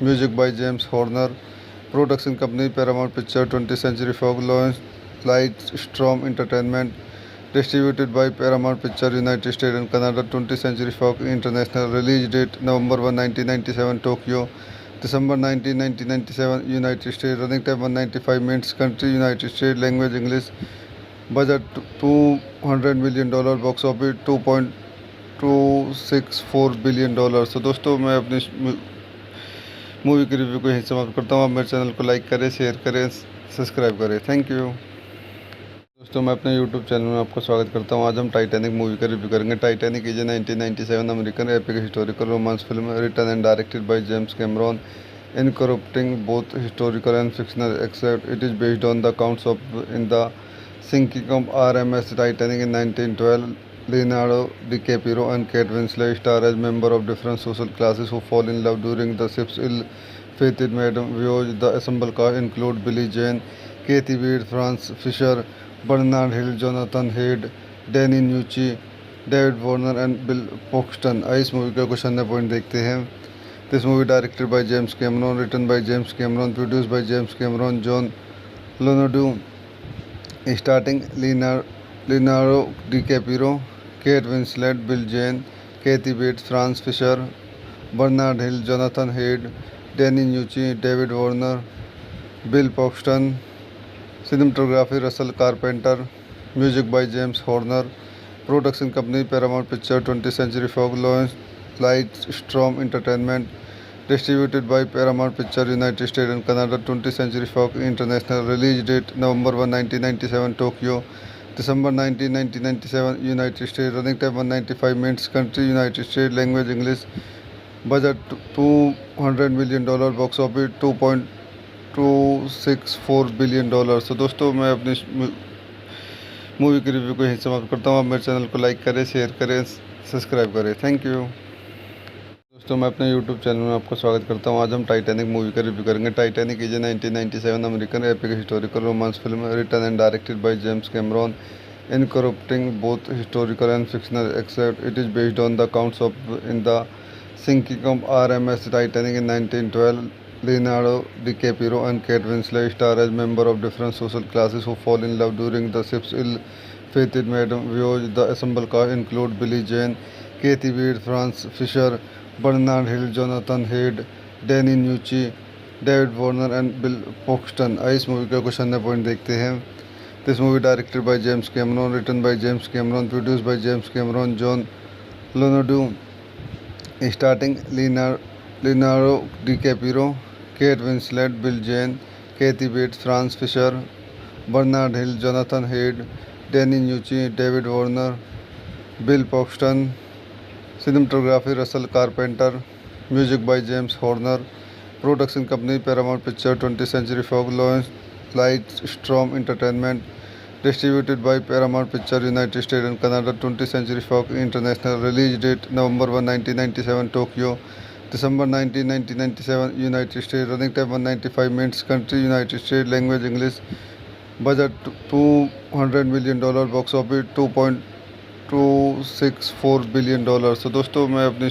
music by James Horner, production company Paramount picture, 20th Century Fox, Lightstrom Entertainment, distributed by Paramount Picture, United States and Canada, 20th Century Fox International, release date November 1, 1997, Tokyo, December 19, 1997, United States, running time 195 minutes, country United States, language English, budget $200 million, box office $2.264 billion। तो दोस्तों मैं अपनी movie के review को यहीं समाप्त करता हूँ। आप मेरे चैनल को लाइक करें, शेयर करें, सब्सक्राइब करें। Thank you. दोस्तों मैं अपने यूट्यूब चैनल में आपका स्वागत करता हूँ। आज हम टाइटैनिक मूवी का रिव्यू करेंगे। Titanic is a 1997 American epic historical romance film written and directed by James Cameron, incorporating both historical and fictional, except it is based on the accounts of in the sinking of RMS Titanic in 1912. Leonardo DiCaprio and Kate Winslet star as members of different social classes who fall in love during the ship's ill-fated voyage. The assembled cast include Billie Jean, Kathy Bates, Franz Fisher, Bernard Hill, Jonathan Hyde, Danny Nucci, David Warner and Bill Paxton. आइए इस movie का कुछ अन्य point देखते हैं। This movie directed by James Cameron, written by James Cameron, produced by James Cameron, John Landau, starting Leonardo DiCaprio, Kate Winslet, Bill Jane, Kathy Bates, Franz Fisher, Bernard Hill, Jonathan Hyde, Danny Nucci, David Warner, Bill Paxton. Cinematography Russell Carpenter. Music by James Horner. Production company Paramount Pictures, 20th Century Fox, Lightstrom Entertainment. Distributed by Paramount Pictures, United States and Canada, 20th Century Fox International. Release date November 1, 1997, Tokyo. December 19, 1997, United States. Running time 195 minutes. Country United States. Language English. Budget $200 million. Box office $2.264 billion. तो दोस्तों मैं अपनी movie की review को यहीं समाप्त करता हूँ। आप मेरे चैनल को लाइक करें, शेयर करें, सब्सक्राइब करें। Thank you. दोस्तों मैं अपने यूट्यूब चैनल में आपका स्वागत करता हूं। आज हम टाइटैनिक मूवी का रिव्यू करेंगे। Titanic is a 1997 American epic historical romance film written and directed by James Cameron, incorporating both historical and fictional except it is based on the accounts of in the sinking of RMS Titanic in 1912. Leonardo DiCaprio and Kate Winslet star as members of different social classes who fall in love during the ship's ill-fated voyage. The assembled cast include Billie Jean, Kathy Bates, Franz Fisher, Bernard Hill, Jonathan Hyde, Danny Nucci, David Warner and Bill Paxton. आइए इस movie का कुछ अन्य point देखते हैं। This movie directed by James Cameron, written by James Cameron, produced by James Cameron, John Landau, starting Leonardo DiCaprio, Kate Winslet, Bill Jane, Kathy Bates, Franz Fisher, Bernard Hill, Jonathan Hyde, Danny Nucci, David Warner, Bill Paxton. Cinematography Russell Carpenter. Music by James Horner. Production company Paramount Pictures, 20th Century Fox, Lightstrom Entertainment. Distributed by Paramount Pictures, United States and Canada, 20th Century Fox International. Release date November 1, 1997, Tokyo. December 19, 1997, United States. Running time 195 minutes. Country United States. Language English. Budget $200 million. Box office $2.264 billion. तो दोस्तों मैं अपनी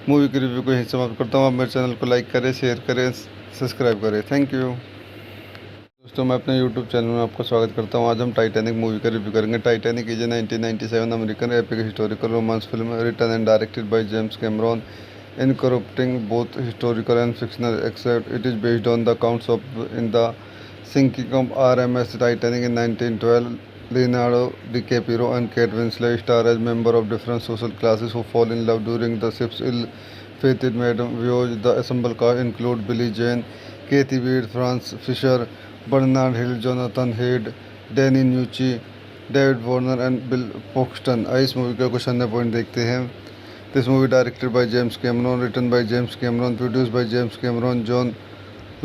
movie की review को यहीं समाप्त करता हूँ। आप मेरे चैनल को लाइक करें, शेयर करें, सब्सक्राइब करें। Thank you. दोस्तों मैं अपने यूट्यूब चैनल में आपका स्वागत करता हूं। आज हम टाइटैनिक मूवी का रिव्यू करेंगे। Titanic is a 1997 American epic historical romance film written and directed by James Cameron, incorporating both historical and fictional except it is based on the accounts of in the sinking of RMS Titanic in 1912. Leonardo DiCaprio and Kate Winslet star as members of different social classes who fall in love during the ship's ill-fated voyage. The assembled cast include Billie Jean, Kathy Bates, Franz Fisher, Bernard Hill, Jonathan Hyde, Danny Nucci, David Warner and Bill Paxton. आइए इस movie का कुछ अन्य point देखते हैं। This movie directed by James Cameron, written by James Cameron, produced by James Cameron, John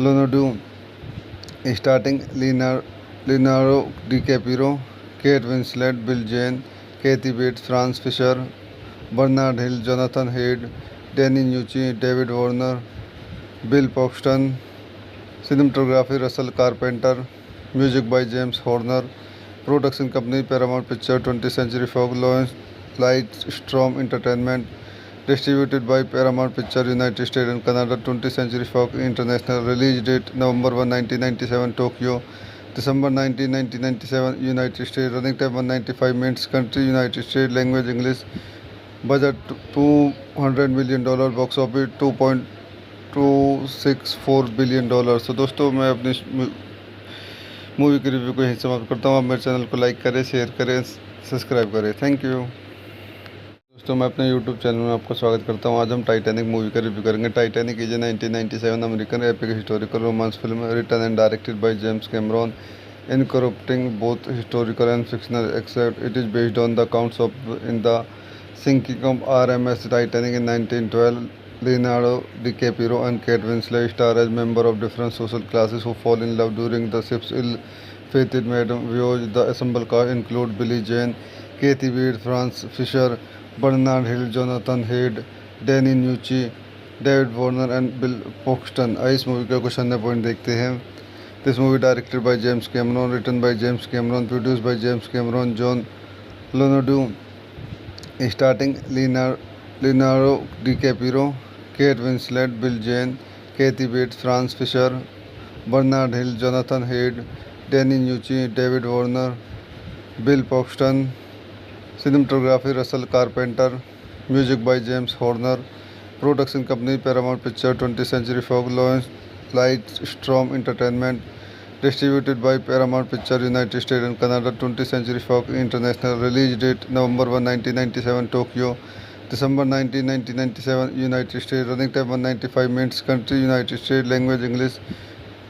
Landau, starting Leonardo DiCaprio, Kate Winslet, Bill Jane, Kathy Bates, Franz Fisher, Bernard Hill, Jonathan Hyde, Danny Nucci, David Warner, Bill Paxton. Cinematography Russell Carpenter. Music by James Horner. Production company Paramount Pictures, 20th Century Fox, Lightstrom Entertainment. Distributed by Paramount Pictures, United States and Canada, 20th Century Fox International. Release date November 1, 1997, Tokyo. December 19, 1997, United States. Running time 195 minutes. Country United States. Language English. Budget $200 million. Box office $2.264 billion. तो दोस्तों मैं अपनी movie की review को यहीं समाप्त करता हूँ। आप मेरे चैनल को लाइक करें, शेयर करें, सब्सक्राइब करें। Thank you. दोस्तों मैं अपने यूट्यूब चैनल में आपका स्वागत करता हूं। आज हम टाइटैनिक मूवी का रिव्यू करेंगे। Titanic is a 1997 American epic historical romance film written and directed by James Cameron, incorporating both historical and fictional except it is based on the accounts of in the sinking of RMS Titanic in 1912. Leonardo DiCaprio and Kate Winslet star as members of different social classes who fall in love during the ship's ill-fated voyage. The assembled cast include Billie Jean, Kathy Wade, Franz Fisher, Bernard Hill, Jonathan Hayde, Danny Nucci, David Warner and Bill Paxton. आइए इस movie का कुछ अन्य point देखते हैं। This movie directed by James Cameron, written by James Cameron, produced by James Cameron, John Landau, starting Leonardo DiCaprio, Kate Winslet, Bill Zane, Kathy Bate, Frances Fisher, Bernard Hill, Jonathan Hyde, Danny Nucci, David Warner, Bill Paxton. Cinematography Russell Carpenter, music by James Horner, production company Paramount picture, 20th Century Fox, launch लाइटस्ट्रॉम entertainment, distributed by Paramount Pictures United States and Canada, 20th Century Fox International, release date November 1, 1997 Tokyo, December 19, 1997 United States, running time 195 minutes, country United States, language English,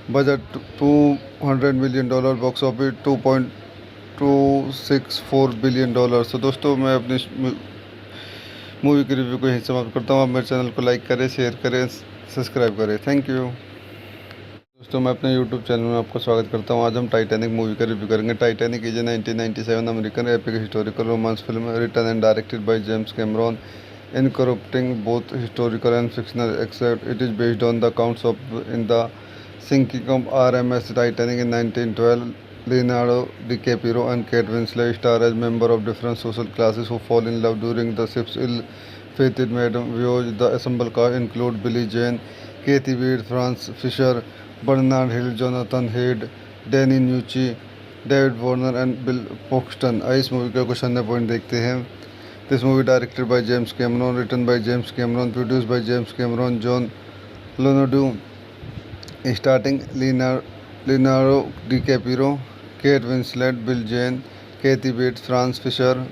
budget $200 million, box office $2.264 billion। तो दोस्तों मैं अपनी movie की review को यहीं समाप्त करता हूँ। आप मेरे चैनल को लाइक करें, शेयर करें, सब्सक्राइब करें। Thank you. दोस्तों मैं अपने यूट्यूब चैनल में आपका स्वागत करता हूं। आज हम टाइटैनिक मूवी का रिव्यू करेंगे। Titanic is a 1997 American epic historical romance film written and directed by James Cameron, incorporating both historical and fictional except it is based on the accounts of in the sinking of RMS Titanic in 1912। Leonardo DiCaprio and Kate Winslet star as members of different social classes who fall in love during the ship's ill-fated voyage. The ensemble cast include Billie Jean, Kathy Wade, Franz Fisher, Bernard Hill, Jonathan Hayde, Danny Nucci, David Warner and Bill Paxton. आइए इस movie का कुछ अन्य point देखते हैं। This movie directed by James Cameron, written by James Cameron, produced by James Cameron, John Landau, starting Leonardo DiCaprio, Kate Winslet, Bill Zane, Kathy Bate, Frances Fisher,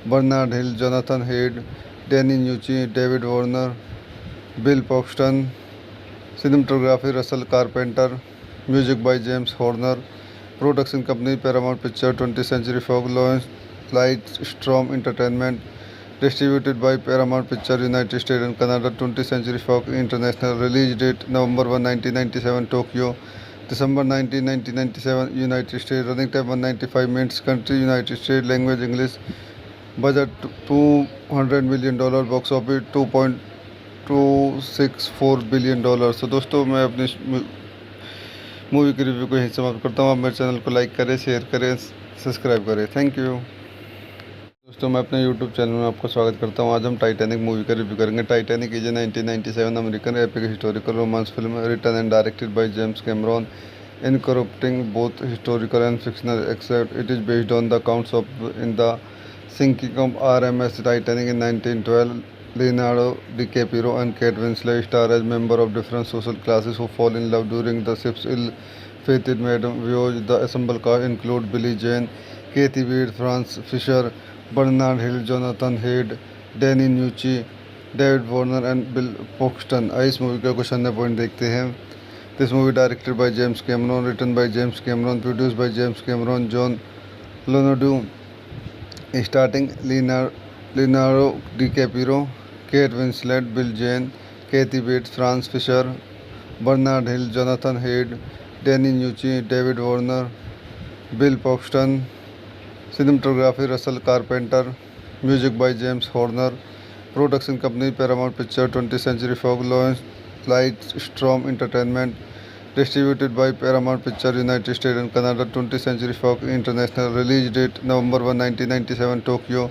Bernard Hill, Jonathan Hyde, Danny Nucci, David Warner, Bill Paxton. Cinematography Russell Carpenter, music by James Horner, production company Paramount picture, 20th Century Fox, launch लाइटस्ट्रॉम entertainment, distributed by Paramount Pictures United States and Canada, 20th Century Fox International, release date November 1, 1997 Tokyo, December 19, 1997 United States, running time 195 minutes, country United States, language English, budget $200 million, box office $2.264 billion। तो दोस्तों मैं अपनी movie की review को यहीं समाप्त करता हूँ। आप मेरे चैनल को लाइक करें, शेयर करें, सब्सक्राइब करें। Thank you. दोस्तों मैं अपने यूट्यूब चैनल में आपका स्वागत करता हूं। आज हम टाइटैनिक मूवी का रिव्यू करेंगे। Titanic is a 1997 American epic historical romance film written and directed by James Cameron, incorporating both historical and fictional except it is based on the accounts of in the sinking of RMS Titanic in 1912। Leonardo DiCaprio and Kate Winslet star as members of different social classes who fall in love during the ship's ill-fated voyage. The ensemble cast include Billie Jean, Kathy Wade, Franz Fisher, Bernard Hill, Jonathan Hayde, Danny Nucci, David Warner and Bill Paxton. आइए इस movie का कुछ अन्य point देखते हैं। This movie directed by James Cameron, written by James Cameron, produced by James Cameron, John Landau, starting Leonardo DiCaprio, Kate Winslet, Bill Zane, Kathy Bate, Frances Fisher, Bernard Hill, Jonathan Hyde, Danny Nucci, David Warner, Bill Paxton. Cinematography Russell Carpenter, music by James Horner, production company Paramount picture, 20th Century Fox, launch लाइटस्ट्रॉम entertainment, distributed by Paramount Pictures United States and Canada, 20th Century Fox International, release date November 1, 1997 Tokyo,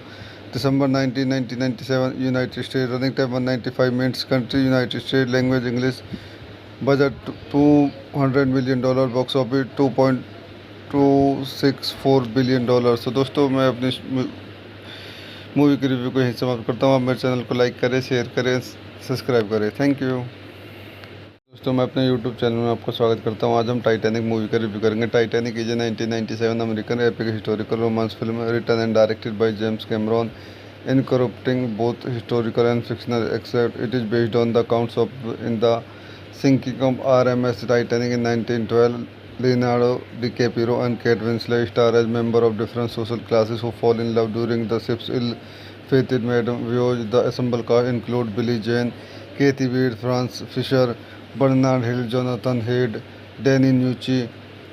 December 19, 1997 United States, running time 195 minutes, country United States, language English, budget $200 million, box office $2.264 billion। तो दोस्तों मैं अपनी movie की review को यहीं समाप्त करता हूँ। आप मेरे चैनल को लाइक करें, शेयर करें, सब्सक्राइब करें। Thank you. दोस्तों मैं अपने यूट्यूब चैनल में आपका स्वागत करता हूं। आज हम टाइटैनिक मूवी का रिव्यू करेंगे। Titanic is a 1997 American epic historical romance film written and directed by James Cameron, incorporating both historical and fictional except it is based on the accounts of in the sinking of RMS Titanic in 1912। Leonardo DiCaprio and Kate Winslet star as members of different social classes who fall in love during the ship's ill-fated voyage. The ensemble cast include Billie Jean, Kathy Wade, Franz Fisher, Bernard Hill, Jonathan Hyde, Danny Nucci,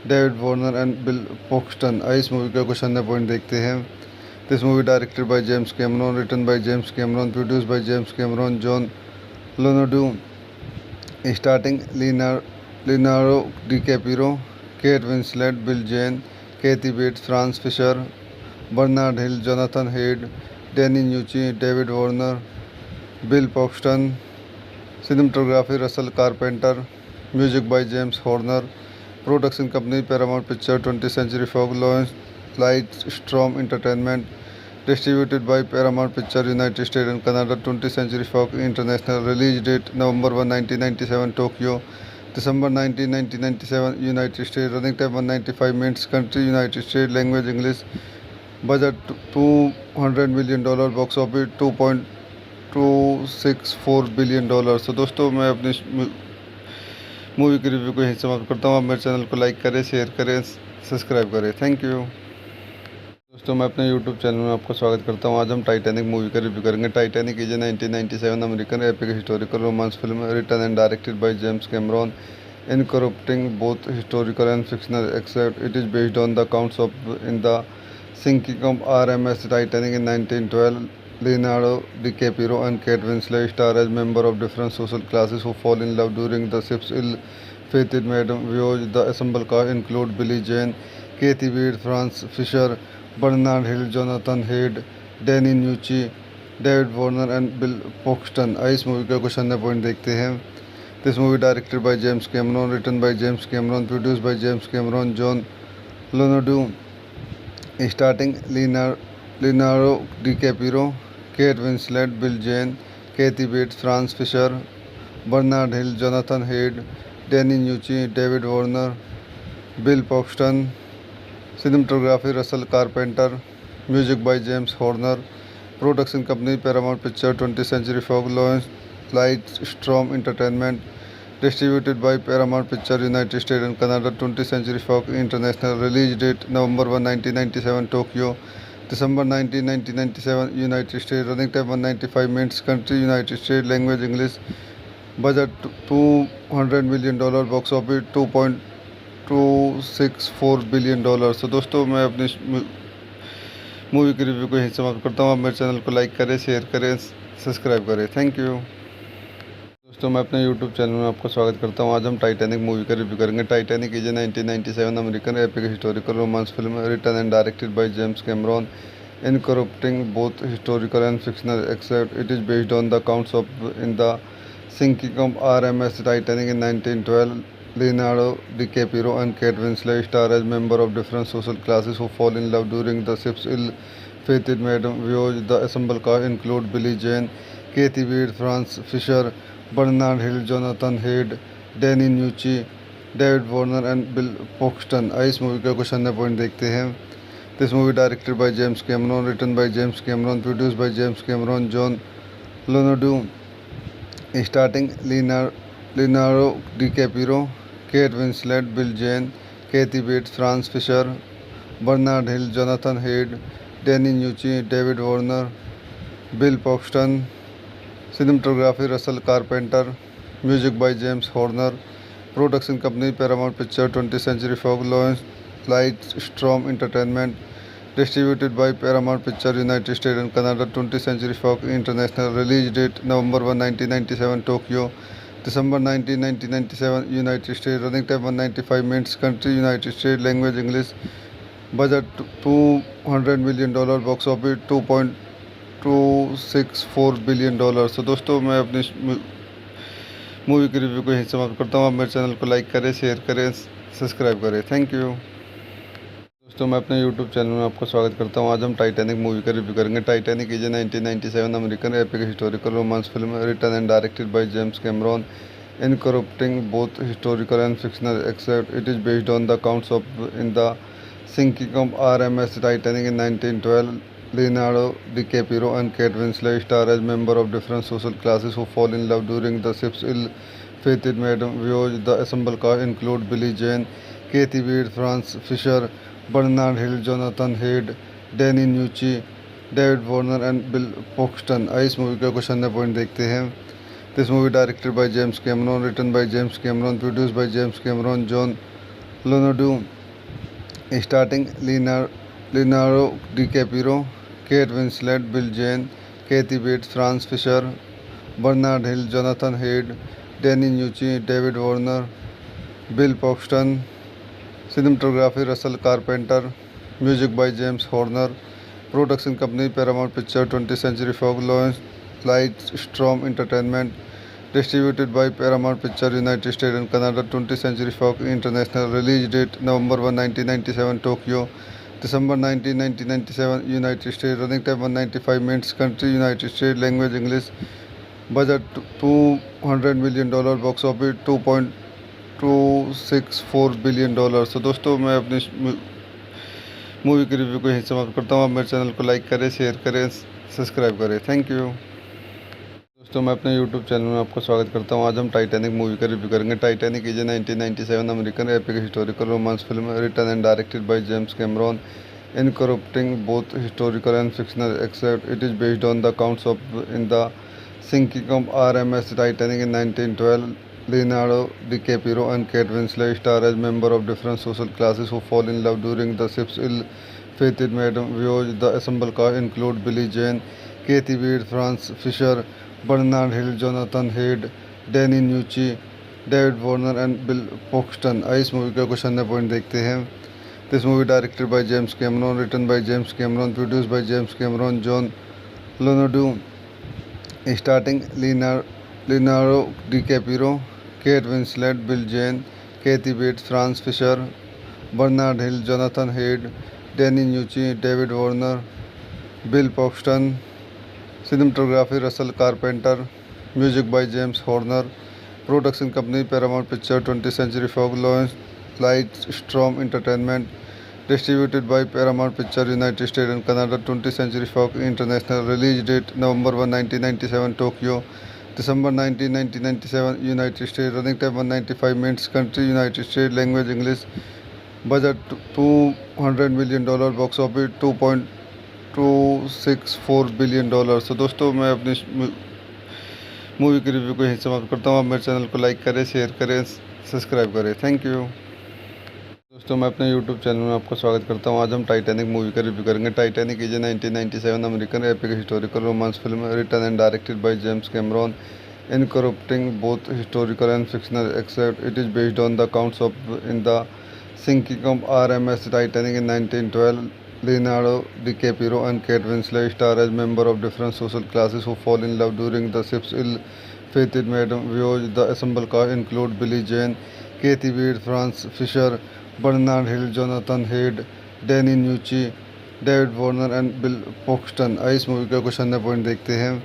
David Warner and Bill Paxton. आइए इस movie का कुछ अन्य point देखते हैं। This movie directed by James Cameron, written by James Cameron, produced by James Cameron, John Leonardo, starting Leonardo DiCaprio, Kate Winslet, Bill Jane, Kathy Bates, Franz Fisher, Bernard Hill, Jonathan Hayde, Danny Nucci, David Warner, Bill Paxton. Cinematography Russell Carpenter. Music by James Horner. Production company Paramount Pictures, 20th Century Fox, Lightstrom Entertainment. Distributed by Paramount Pictures, United States and Canada, 20th Century Fox International. Release date November 1, 1997, Tokyo. December 19, 1997, United States. Running time 195 minutes. Country United States. Language English. Budget $200 million. Box office $2.264 billion. तो दोस्तों मैं अपनी movie की review को यहीं समाप्त करता हूँ। आप मेरे चैनल को लाइक करें, शेयर करें, सब्सक्राइब करें। Thank you. दोस्तों मैं अपने यूट्यूब चैनल में आपका स्वागत करता हूँ। आज हम टाइटैनिक मूवी का रिव्यू करेंगे। Titanic is a 1997 American epic historical romance film written and directed by James Cameron, incorporating both historical and fictional, except it is based on the accounts of in the sinking of RMS Titanic in 1912. Leonardo DiCaprio and Kate Winslet star as members of different social classes who fall in love during the ship's ill-fated maiden voyage. The assembled cast include Billie Jean, Kathy Bates, Franz Fisher, Bernard Hill, Jonathan Hayde, Danny Nucci, David Warner and Bill Paxton। आइए इस movie का कुछ अन्य point देखते हैं। This movie directed by James Cameron, written by James Cameron, produced by James Cameron, John Leonardo, starting Leonardo DiCaprio, Kate Winslet, Bill Jane, Kathy Bates, Franz Fisher, Bernard Hill, Jonathan Hayde, Danny Nucci, David Warner, Bill Paxton। Cinematography Russell Carpenter. Music by James Horner. Production company Paramount Pictures, 20th Century Fox, Lightstrom Entertainment. Distributed by Paramount Pictures, United States and Canada, 20th Century Fox International. Release date November 1, 1997, Tokyo. December 19, 1997, United States. Running time 195 minutes. Country United States. Language English. Budget $200 million. Box office $2.264 billion. तो दोस्तों मैं अपनी movie की review को यहीं समाप्त करता हूँ। आप मेरे चैनल को लाइक करें, शेयर करें, सब्सक्राइब करें। Thank you. दोस्तों मैं अपने यूट्यूब चैनल में आपका स्वागत करता हूँ। आज हम टाइटैनिक मूवी का रिव्यू करेंगे। Titanic is a 1997 American epic historical romance film written and directed by James Cameron, incorporating both historical and fictional, except it is based on the accounts of in the sinking of RMS Titanic in 1912. Leonardo DiCaprio and Kate Winslet star as members of different social classes who fall in love during the ship's ill-fated maiden voyage. The assembled cast include Billie Jean, Kathy Bates, Franz Fisher, Bernard Hill, Jonathan Hayde, Danny Nucci, David Warner and Bill Paxton। आइए इस movie का कुछ अन्य point देखते हैं। This movie directed by James Cameron, written by James Cameron, produced by James Cameron, John Leonardo, starting Leonardo DiCaprio, Kate Winslet, Bill Jane, Kathy Bates, Franz Fisher, Bernard Hill, Jonathan Hayde, Danny Nucci, David Warner, Bill Paxton। Cinematography Russell Carpenter. Music by James Horner. Production company Paramount Pictures, 20th Century Fox, Lightstrom Entertainment. Distributed by Paramount Pictures, United States and Canada, 20th Century Fox International. Release date November 1, 1997, Tokyo. December 19, 1997, United States. Running time 195 minutes. Country United States. Language English. Budget $200 million. Box office $2.264 billion. तो दोस्तों मैं अपनी movie की review को यहीं समाप्त करता हूँ। आप मेरे चैनल को लाइक करें, शेयर करें, सब्सक्राइब करें। Thank you. दोस्तों मैं अपने यूट्यूब चैनल में आपका स्वागत करता हूँ। आज हम टाइटैनिक मूवी का रिव्यू करेंगे। Titanic is a 1997 American epic historical romance film written and directed by James Cameron, incorporating both historical and fictional, except it is based on the accounts of in the sinking of RMS Titanic in 1912. Leonardo DiCaprio and Kate Winslet star as members of different social classes who fall in love during the ship's ill-fated maiden voyage. The assembled cast include Billie Jean, Kathy Bates, Franz Fisher, Bernard Hill, Jonathan Hayde, Danny Nucci, David Warner and Bill Paxton। आइए इस movie का कुछ अन्य point देखते हैं। This movie directed by James Cameron, written by James Cameron, produced by James Cameron, John Leonardo, starting Leonardo DiCaprio, Kate Winslet, Bill Jane, Kathy Bates, Franz Fisher, Bernard Hill, Jonathan Hayde, Danny Nucci, David Warner, Bill Paxton. Cinematography Russell Carpenter. Music by James Horner. Production company Paramount Picture, 20th Century Fox, Lightstorm Entertainment. Distributed by Paramount Picture, United States and Canada, 20th Century Fox International. Release date November 1, 1997, Tokyo. December 19, 1997, United States. Running time 195 minutes. Country United States. Language English. Budget $200 million. Box office $2.264 billion. तो दोस्तों मैं अपनी movie की review को यहीं समाप्त करता हूँ। आप मेरे चैनल को लाइक करें, शेयर करें, सब्सक्राइब करें। Thank you. दोस्तों मैं अपने यूट्यूब चैनल में आपका स्वागत करता हूँ। आज हम टाइटैनिक मूवी का रिव्यू करेंगे। Titanic is a 1997 American epic historical romance film written and directed by James Cameron, incorporating both historical and fictional except it is based on the accounts of in the sinking of RMS Titanic in 1912. Leonardo DiCaprio and Kate Winslet star as members of different social classes who fall in love during the ship's ill-fated maiden voyage. The assembled cast include Billie Jean, Kathy Bates, Franz Fisher, Bernard Hill, Jonathan Hayde, Danny Nucci, David Warner and Bill Paxton. इस movie का कुछ अन्य point देखते हैं। This movie directed by James Cameron, written by James Cameron, produced by James Cameron, John Leonardo, starting Leonardo DiCaprio, Kate Winslet, Bill Jane, Kathy Bates, Franz Fisher, Bernard Hill, Jonathan Hayde, Danny Nucci, David Warner, Bill Paxton. Cinematography Russell Carpenter. Music by James Horner. Production company Paramount Picture, 20th Century Fox, Lightstorm Entertainment. Distributed by Paramount Picture, United States and Canada, 20th Century Fox International. Release date November 1, 1997, Tokyo. December 19, 1997, United States. Running time 195 minutes. Country United States. Language English. Budget $200 million. Box office $2.264 billion. तो दोस्तों मैं अपनी movie की review को यहीं समाप्त करता हूँ। आप मेरे चैनल को लाइक करें, शेयर करें, सब्सक्राइब करें। Thank you. दोस्तों मैं अपने यूट्यूब चैनल में आपका स्वागत करता हूँ। आज हम टाइटैनिक मूवी का रिव्यू करेंगे। Titanic is a 1997 American epic historical romance film written and directed by James Cameron, incorporating both historical and fictional except it is based on the accounts of in the sinking of RMS Titanic in 1912. Leonardo DiCaprio and Kate Winslet star as members of different social classes who fall in love during the ship's ill-fated maiden voyage. The assembled cast include Billie Jean, Kathy Bates, Franz Fisher, Bernard Hill, Jonathan Hayde, Danny Nucci, David Warner and Bill Paxton. इस movie का कुछ अन्य point देखते हैं।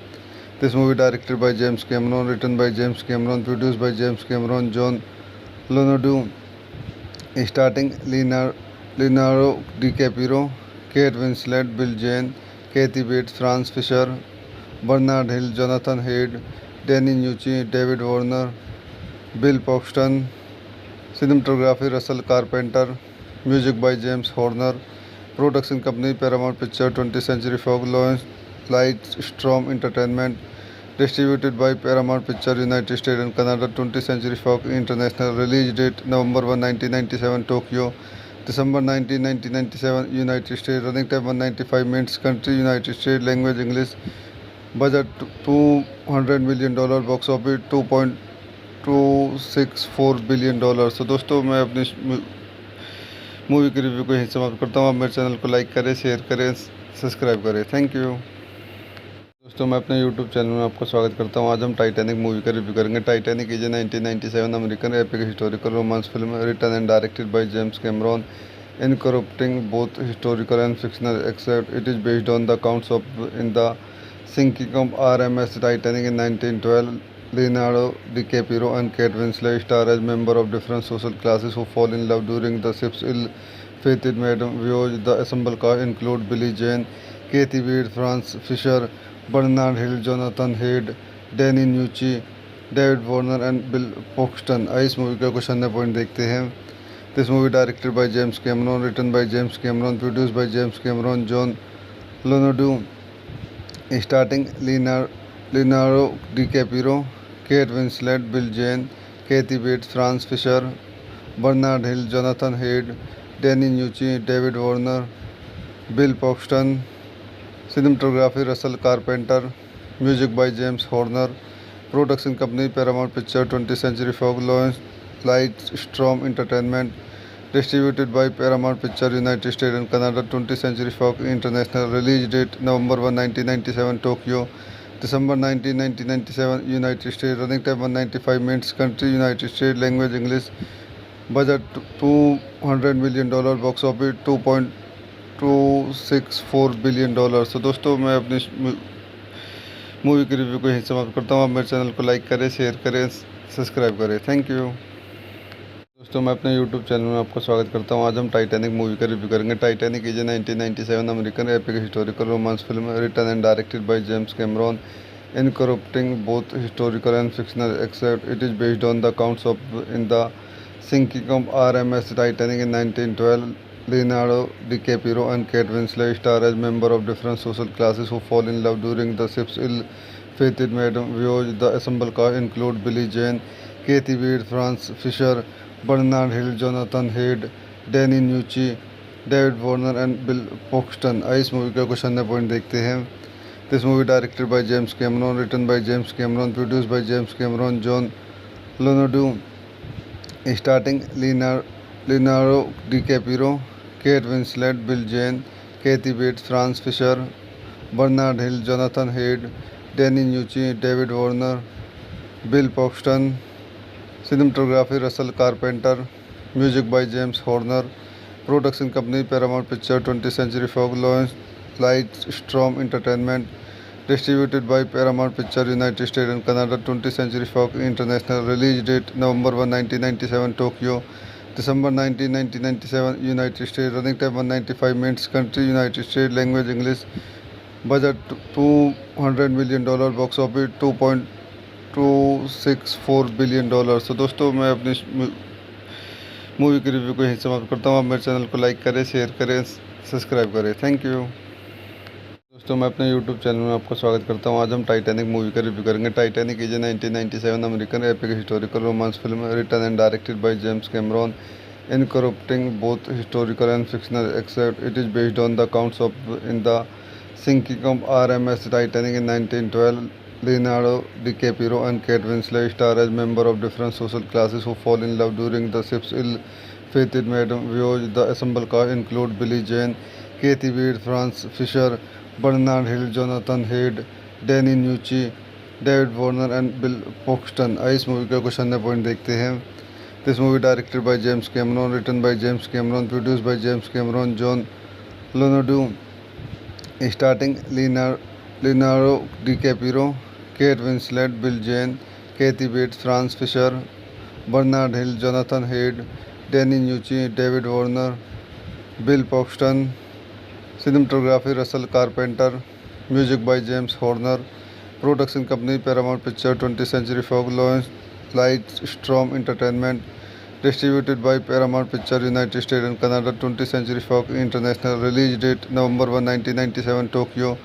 This movie directed by James Cameron, written by James Cameron, produced by James Cameron, John Leonardo, starting Leonardo DiCaprio, Kate Winslet, Bill Jane, Kathy Bates, Franz Fisher, Bernard Hill, Jonathan Hayde, Danny Nucci, David Warner, Bill Paxton. Cinematography Russell Carpenter. Music by James Horner. Production company Paramount Picture, 20th Century Fox, Lightstorm Entertainment. Distributed by Paramount Picture, United States and Canada, 20th Century Fox International. Release date November 1, 1997, Tokyo. December 19, 1997, United States. Running time 195 minutes. Country United States. Language English. Budget $200 million. Box office $2.264 billion. तो दोस्तों मैं अपनी movie की review को यहीं समाप्त करता हूँ। आप मेरे चैनल को लाइक करें, शेयर करें, सब्सक्राइब करें। Thank you. दोस्तों मैं अपने यूट्यूब चैनल में आपका स्वागत करता हूँ। आज हम टाइटैनिक मूवी का रिव्यू करेंगे। Titanic is a 1997 American epic historical romance film written and directed by James Cameron, incorporating both historical and fictional except it is based on the accounts of in the sinking of RMS Titanic in 1912. Leonardo DiCaprio and Kate Winslet star as members of different social classes who fall in love during the ship's ill-fated maiden voyage. The assembled cast include Billie Jean, Kathy Bates, Franz Fisher, Bernard Hill, Jonathan Hayde, Danny Nucci, David Warner and Bill Paxton. इस movie का कुछ अन्य point देखते हैं। This movie directed by James Cameron, written by James Cameron, produced by James Cameron, John Leonardo, starting Leonardo DiCaprio, Kate Winslet, Bill Jane, Kathy Bates, Franz Fisher, Bernard Hill, Jonathan Hayde, Danny Nucci, David Warner, Bill Paxton. cinematography Russell Carpenter, music by James Horner, production company Paramount Picture, 20th Century Fox, Lightstrom Entertainment, distributed by Paramount Picture, United States and Canada, 20th Century Fox International, release date November 1, 1997, Tokyo, December 19, 1997, United States, running time 195 minutes, country United States, language English, budget $200 million, box office $2.264 billion. तो दोस्तों मैं अपनी movie की review को यहीं समाप्त करता हूँ। आप मेरे चैनल को लाइक करें, शेयर करें, सब्सक्राइब करें। Thank you. दोस्तों मैं अपने यूट्यूब चैनल में आपका स्वागत करता हूँ। आज हम टाइटैनिक मूवी का रिव्यू करेंगे। Titanic is a 1997 American epic historical romance film written and directed by James Cameron, incorporating both historical and fictional, except it is based on the accounts of in the sinking of RMS Titanic in 1912. Leonardo DiCaprio and Kate Winslet star as members of different social classes who fall in love during the ship's ill-fated voyage. The assembled cast include Billie Jean, Kathy Bates, Franz Fisher, Bernard Hill, Jonathan Hyde, Danny Nucci, David Warner and Bill Paxton। इस movie का कुछ अन्य point देखते हैं। This movie directed by James Cameron, written by James Cameron, produced by James Cameron, John Leonardo, starting Leonardo DiCaprio, Kate Winslet, Bill Jean, Kathy Bates, Franz Fisher, Bernard Hill, Jonathan Hyde, Danny Nucci, David Warner, Bill Paxton, cinematography Russell Carpenter, music by James Horner, production company Paramount Picture, 20th Century Fox, Lightstrom Entertainment, distributed by Paramount Picture, United States and Canada, 20th Century Fox International, release date November 1, 1997, Tokyo, December 19, 1997, United States, running time 195 minutes, country United States, language English, budget $200 million, box office $2.264 billion. तो दोस्तों मैं अपनी movie की review को यहीं समाप्त करता हूँ। आप मेरे चैनल को लाइक करें, शेयर करें, सब्सक्राइब करें। Thank you. दोस्तों मैं अपने यूट्यूब चैनल में आपका स्वागत करता हूँ। आज हम टाइटैनिक मूवी का रिव्यू करेंगे। Titanic is a 1997 American epic historical romance film written and directed by James Cameron, incorporating both historical and fictional, except it is based on the accounts of in the sinking of RMS Titanic in 1912. Leonardo DiCaprio and Kate Winslet star as members of different social classes who fall in love during the ship's ill-fated voyage. The assembled cast include Billie Jean, Kathy Bates, Franz Fisher, Bernard Hill, Jonathan Hyde, Danny Nucci, David Warner and Bill Paxton। इस movie का कुछ अन्य point देखते हैं। This movie directed by James Cameron, written by James Cameron, produced by James Cameron, John Leonardo, starting Leonardo DiCaprio, Kate Winslet, Bill Jean, Kathy Bates, Franz Fisher, Bernard Hill, Jonathan Hyde, Danny Nucci, David Warner, Bill Paxton, cinematography Russell Carpenter, music by James Horner, production company Paramount Picture, 20th Century Fox, Lightstrom Entertainment, distributed by Paramount Picture, United States and Canada, 20th Century Fox International, release date November 1, 1997, Tokyo,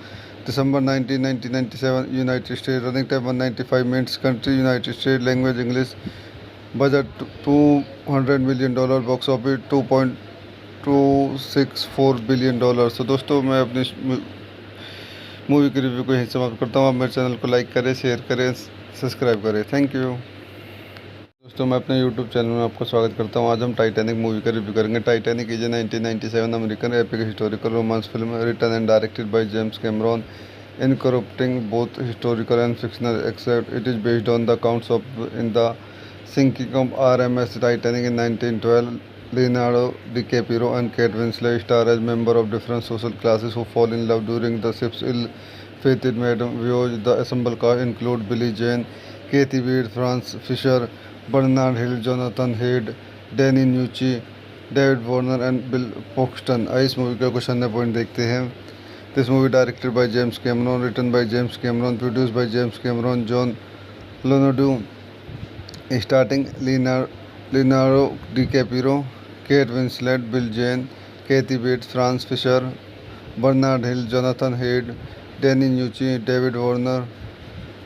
December 19, 1997, United States, running time 195 minutes, country United States, language English, budget $200 million, box office $2.264 billion. तो दोस्तों मैं अपनी movie की review को यहीं समाप्त करता हूँ। आप मेरे चैनल को लाइक करें, शेयर करें, सब्सक्राइब करें। Thank you. दोस्तों मैं अपने यूट्यूब चैनल में आपका स्वागत करता हूँ। आज हम टाइटैनिक मूवी का रिव्यू करेंगे। Titanic is a 1997 American epic historical romance film written and directed by James Cameron, incorporating both historical and fictional, except it is based on the accounts of in the sinking of RMS Titanic in 1912. Leonardo DiCaprio and Kate Winslet star as members of different social classes who fall in love during the ship's ill-fated voyage. The assembled cast include Billie Jean, Kathy Bates, Franz Fisher, Bernard Hill, Jonathan Hyde, Danny Nucci, David Warner and Bill Paxton। इस movie का कुछ अन्य point देखते हैं। This movie directed by James Cameron, written by James Cameron, produced by James Cameron, John Leonardo, starting Leonardo DiCaprio, Kate Winslet, Bill Jean, Kathy Bates, Franz Fisher, Bernard Hill, Jonathan Hyde, Danny Nucci, David Warner,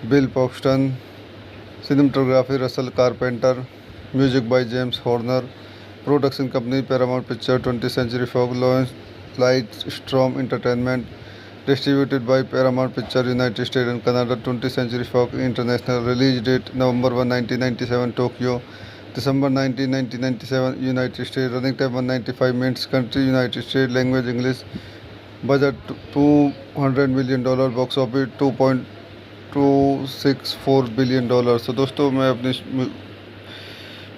Bill Paxton, cinematography Russell Carpenter, music by James Horner, production company Paramount Picture, 20th Century Fox, Lightstrom Entertainment, distributed by Paramount Picture, United States and Canada. 20th Century Fox International. Release date November 1, 1997, Tokyo. December 19, 1997, United States. Running time 195 minutes. Country United States. Language English. Budget $200 million. Box office $2.264 billion. तो दोस्तों मैं अपनी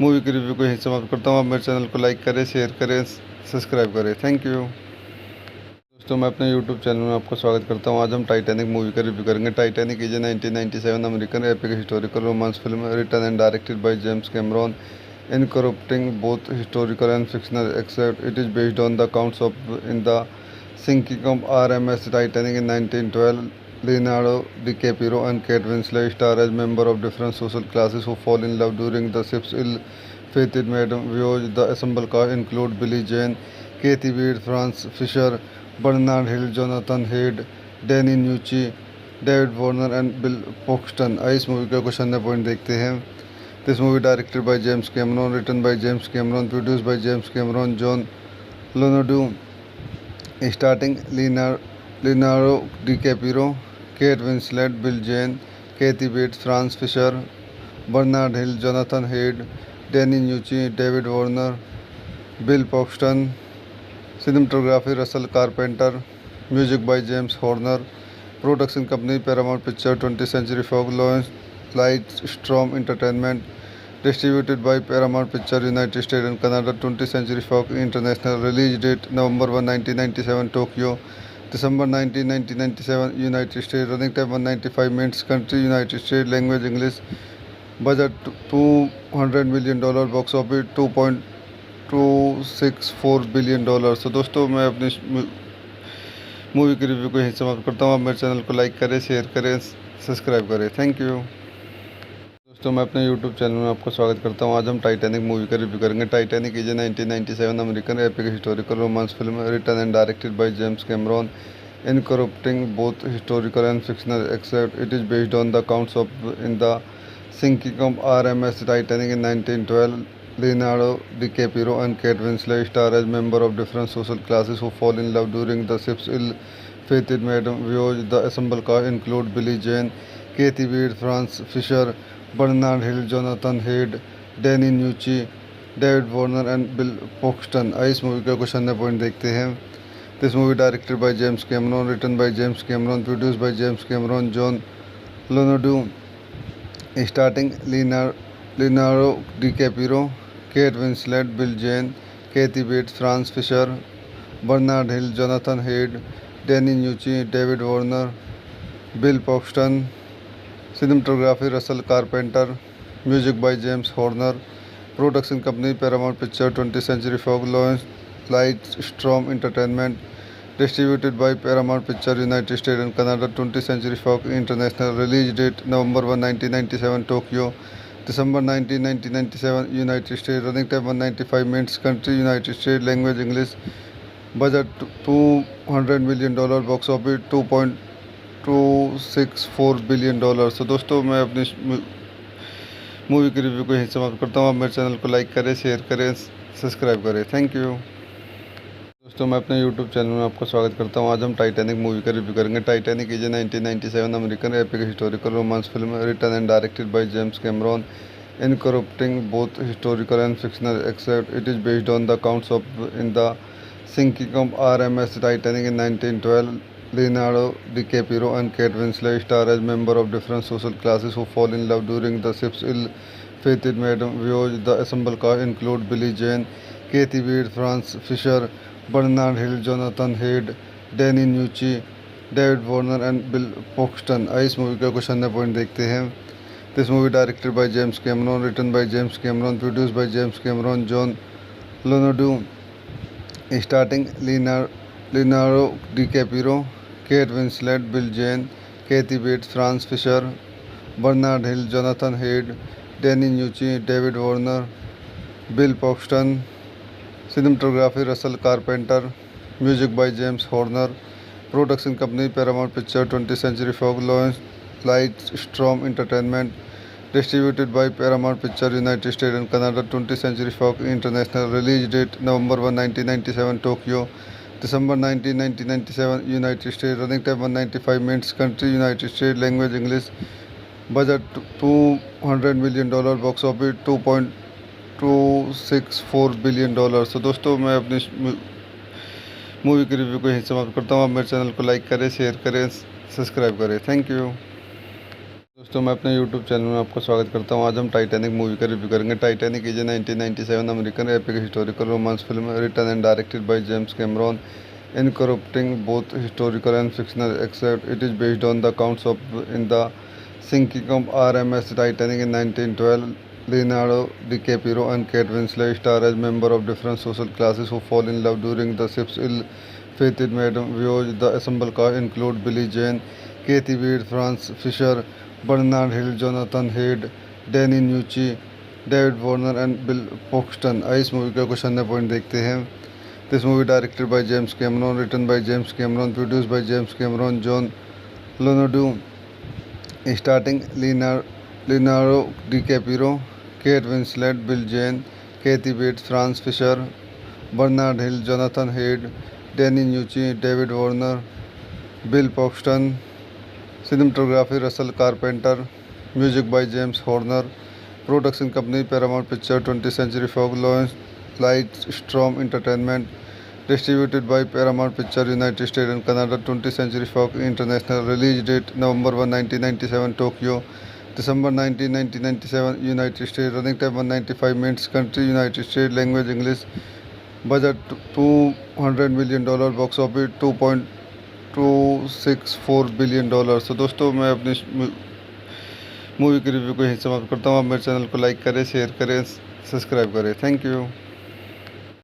movie की review को यहीं समाप्त करता हूँ। आप मेरे चैनल को लाइक करें, शेयर करें, सब्सक्राइब करें। Thank you. दोस्तों मैं अपने यूट्यूब चैनल में आपको स्वागत करता हूँ। आज हम टाइटैनिक मूवी का रिव्यू करेंगे। Titanic is a 1997 American epic historical romance film written and directed by James Cameron, incorporating both historical and fictional except it is based on the accounts of in the sinking of RMS Titanic in 1912. Leonardo DiCaprio and Kate Winslet star as members of different social classes who fall in love during the ship's ill-fated maiden voyage. The ensemble cast include Billie Jean, Kathy Bates, Franz Fisher, Bernard Hill, Jonathan Hyde, Danny Nucci, David Warner and Bill Paxton। इस movie का कुछ अन्य point देखते हैं। This movie directed by James Cameron, written by James Cameron, produced by James Cameron, John Leonardo, starting Leonardo DiCaprio, Kate Winslet, Bill Jane, Kathy Bates, Franz Fisher, Bernard Hill, Jonathan Hyde, Danny Nucci, David Warner, Bill Paxton। Cinematography Russell Carpenter, music by James Horner, production company Paramount Picture, 20th Century Fox, Lightstorm Entertainment, distributed by Paramount Picture, United States and Canada. 20th Century Fox International. Release date November 1, 1997, Tokyo. December 19, 1997, United States. Running time 195 minutes. Country United States. Language English. Budget $200 million. Box office $2.264 billion। तो दोस्तों मैं अपनी movie की review को यहीं समाप्त करता हूँ। आप मेरे चैनल को लाइक करें, शेयर करें, सब्सक्राइब करें। Thank you. दोस्तों मैं अपने यूट्यूब चैनल में आपको स्वागत करता हूँ। आज हम टाइटैनिक मूवी का रिव्यू करेंगे। Titanic is a 1997 American epic historical romance film written and directed by James Cameron, incorporating both historical and fictional except it is based on the accounts of in the sinking of RMS Titanic in 1912. Leonardo DiCaprio and Kate Winslet star as members of different social classes who fall in love during the ship's ill-fated maiden voyage. The ensemble cast include Billie Jean, Kathy Bates, Franz Fisher, Bernard Hill, Jonathan Hyde, Danny Nucci, David Warner and Bill Paxton। इस movie का कुछ अन्य point देखते हैं। This movie directed by James Cameron, written by James Cameron, produced by James Cameron, John Leonardo, starting Leonardo DiCaprio, Kate Winslet, Bill Jane, Kathy Bates, Franz Fisher, Bernard Hill, Jonathan Hyde, Danny Nucci, David Warner, Bill Paxton। Cinematography Russell Carpenter, music by James Horner, production company Paramount Picture, 20th Century Fox, Lightstorm Entertainment, distributed by Paramount Picture, United States and Canada. 20th Century Fox International. Release date November 1, 1997, Tokyo. December 19, 1997, United States. Running time 195 minutes. Country United States. Language English. Budget $200 million. Box office $2.264 billion। तो दोस्तों मैं अपनी movie की review को यहीं समाप्त करता हूँ। आप मेरे चैनल को लाइक करें, शेयर करें, सब्सक्राइब करें। Thank you. दोस्तों मैं अपने यूट्यूब चैनल में आपको स्वागत करता हूँ। आज हम टाइटैनिक मूवी का रिव्यू करेंगे। Titanic is a 1997 American epic historical romance film written and directed by James Cameron, incorporating both historical and fictional except it is based on the accounts of in the sinking of RMS Titanic in 1912. Leonardo DiCaprio and Kate Winslet star as members of different social classes who fall in love during the ship's ill-fated maiden voyage. The ensemble cast include Billie Jean, Kathy Bates, Franz Fisher, Bernard Hill, Jonathan Hyde, Danny Nucci, David Warner and Bill Paxton। इस movie का कुछ अन्य point देखते हैं। This movie directed by James Cameron, written by James Cameron, produced by James Cameron, John Leonardo, starting Leonardo DiCaprio, Kate Winslet, Bill Jane, Kathy Bates, Franz Fisher, Bernard Hill, Jonathan Hyde, Danny Nucci, David Warner, Bill Paxton। Cinematography Russell Carpenter, music by James Horner, production company Paramount Picture, 20th Century Fox, Lightstorm Entertainment, distributed by Paramount Picture, United States and Canada. 20th Century Fox International. Release date November 1, 1997, Tokyo. December 19, 1997, United States. Running time 195 minutes. Country United States. Language English. Budget $200 million. Box office $2.264 billion. तो दोस्तों मैं अपनी movie की review को यहीं समाप्त करता हूँ। आप मेरे चैनल को लाइक करें, शेयर करें, सब्सक्राइब करें। Thank you. दोस्तों मैं अपने यूट्यूब चैनल में आपका स्वागत करता हूं। आज हम टाइटैनिक मूवी का रिव्यू करेंगे। Titanic is a 1997 American epic historical romance film written and directed by James Cameron, incorporating both historical and fictional, except it is based on the accounts of in the sinking of RMS Titanic in 1912. Leonardo DiCaprio and Kate Winslet star as members of different social classes who fall in love during the ship's ill-fated maiden voyage. The ensemble cast include Billie Jean, Kathy Bates, Franz Fisher, Bernard Hill, Jonathan Hyde, Danny Nucci, David Warner and Bill Paxton। आइए इस movie का कुछ अन्य point देखते हैं। This movie directed by James Cameron, written by James Cameron, produced by James Cameron, John Lonergan, starring Leonardo DiCaprio, Kate Winslet, Bill Jane, Kathy Bates, Franz Fisher, Bernard Hill, Jonathan Hyde, Danny Nucci, David Warner, Bill Paxton। Cinematography Russell Carpenter, music by James Horner, production company Paramount Picture, 20th Century Fox, Lightstorm Entertainment, distributed by Paramount Picture, United States and Canada, 20th Century Fox International, release date November 1, 1997, Tokyo, December 19, 1997, United States, running time 195 minutes, country United States, language English, budget $200 million, box office $2.264 billion। तो दोस्तों मैं अपनी movie की review को यहीं समाप्त करता हूँ। आप मेरे चैनल को लाइक करें, शेयर करें, सब्सक्राइब करें। Thank you.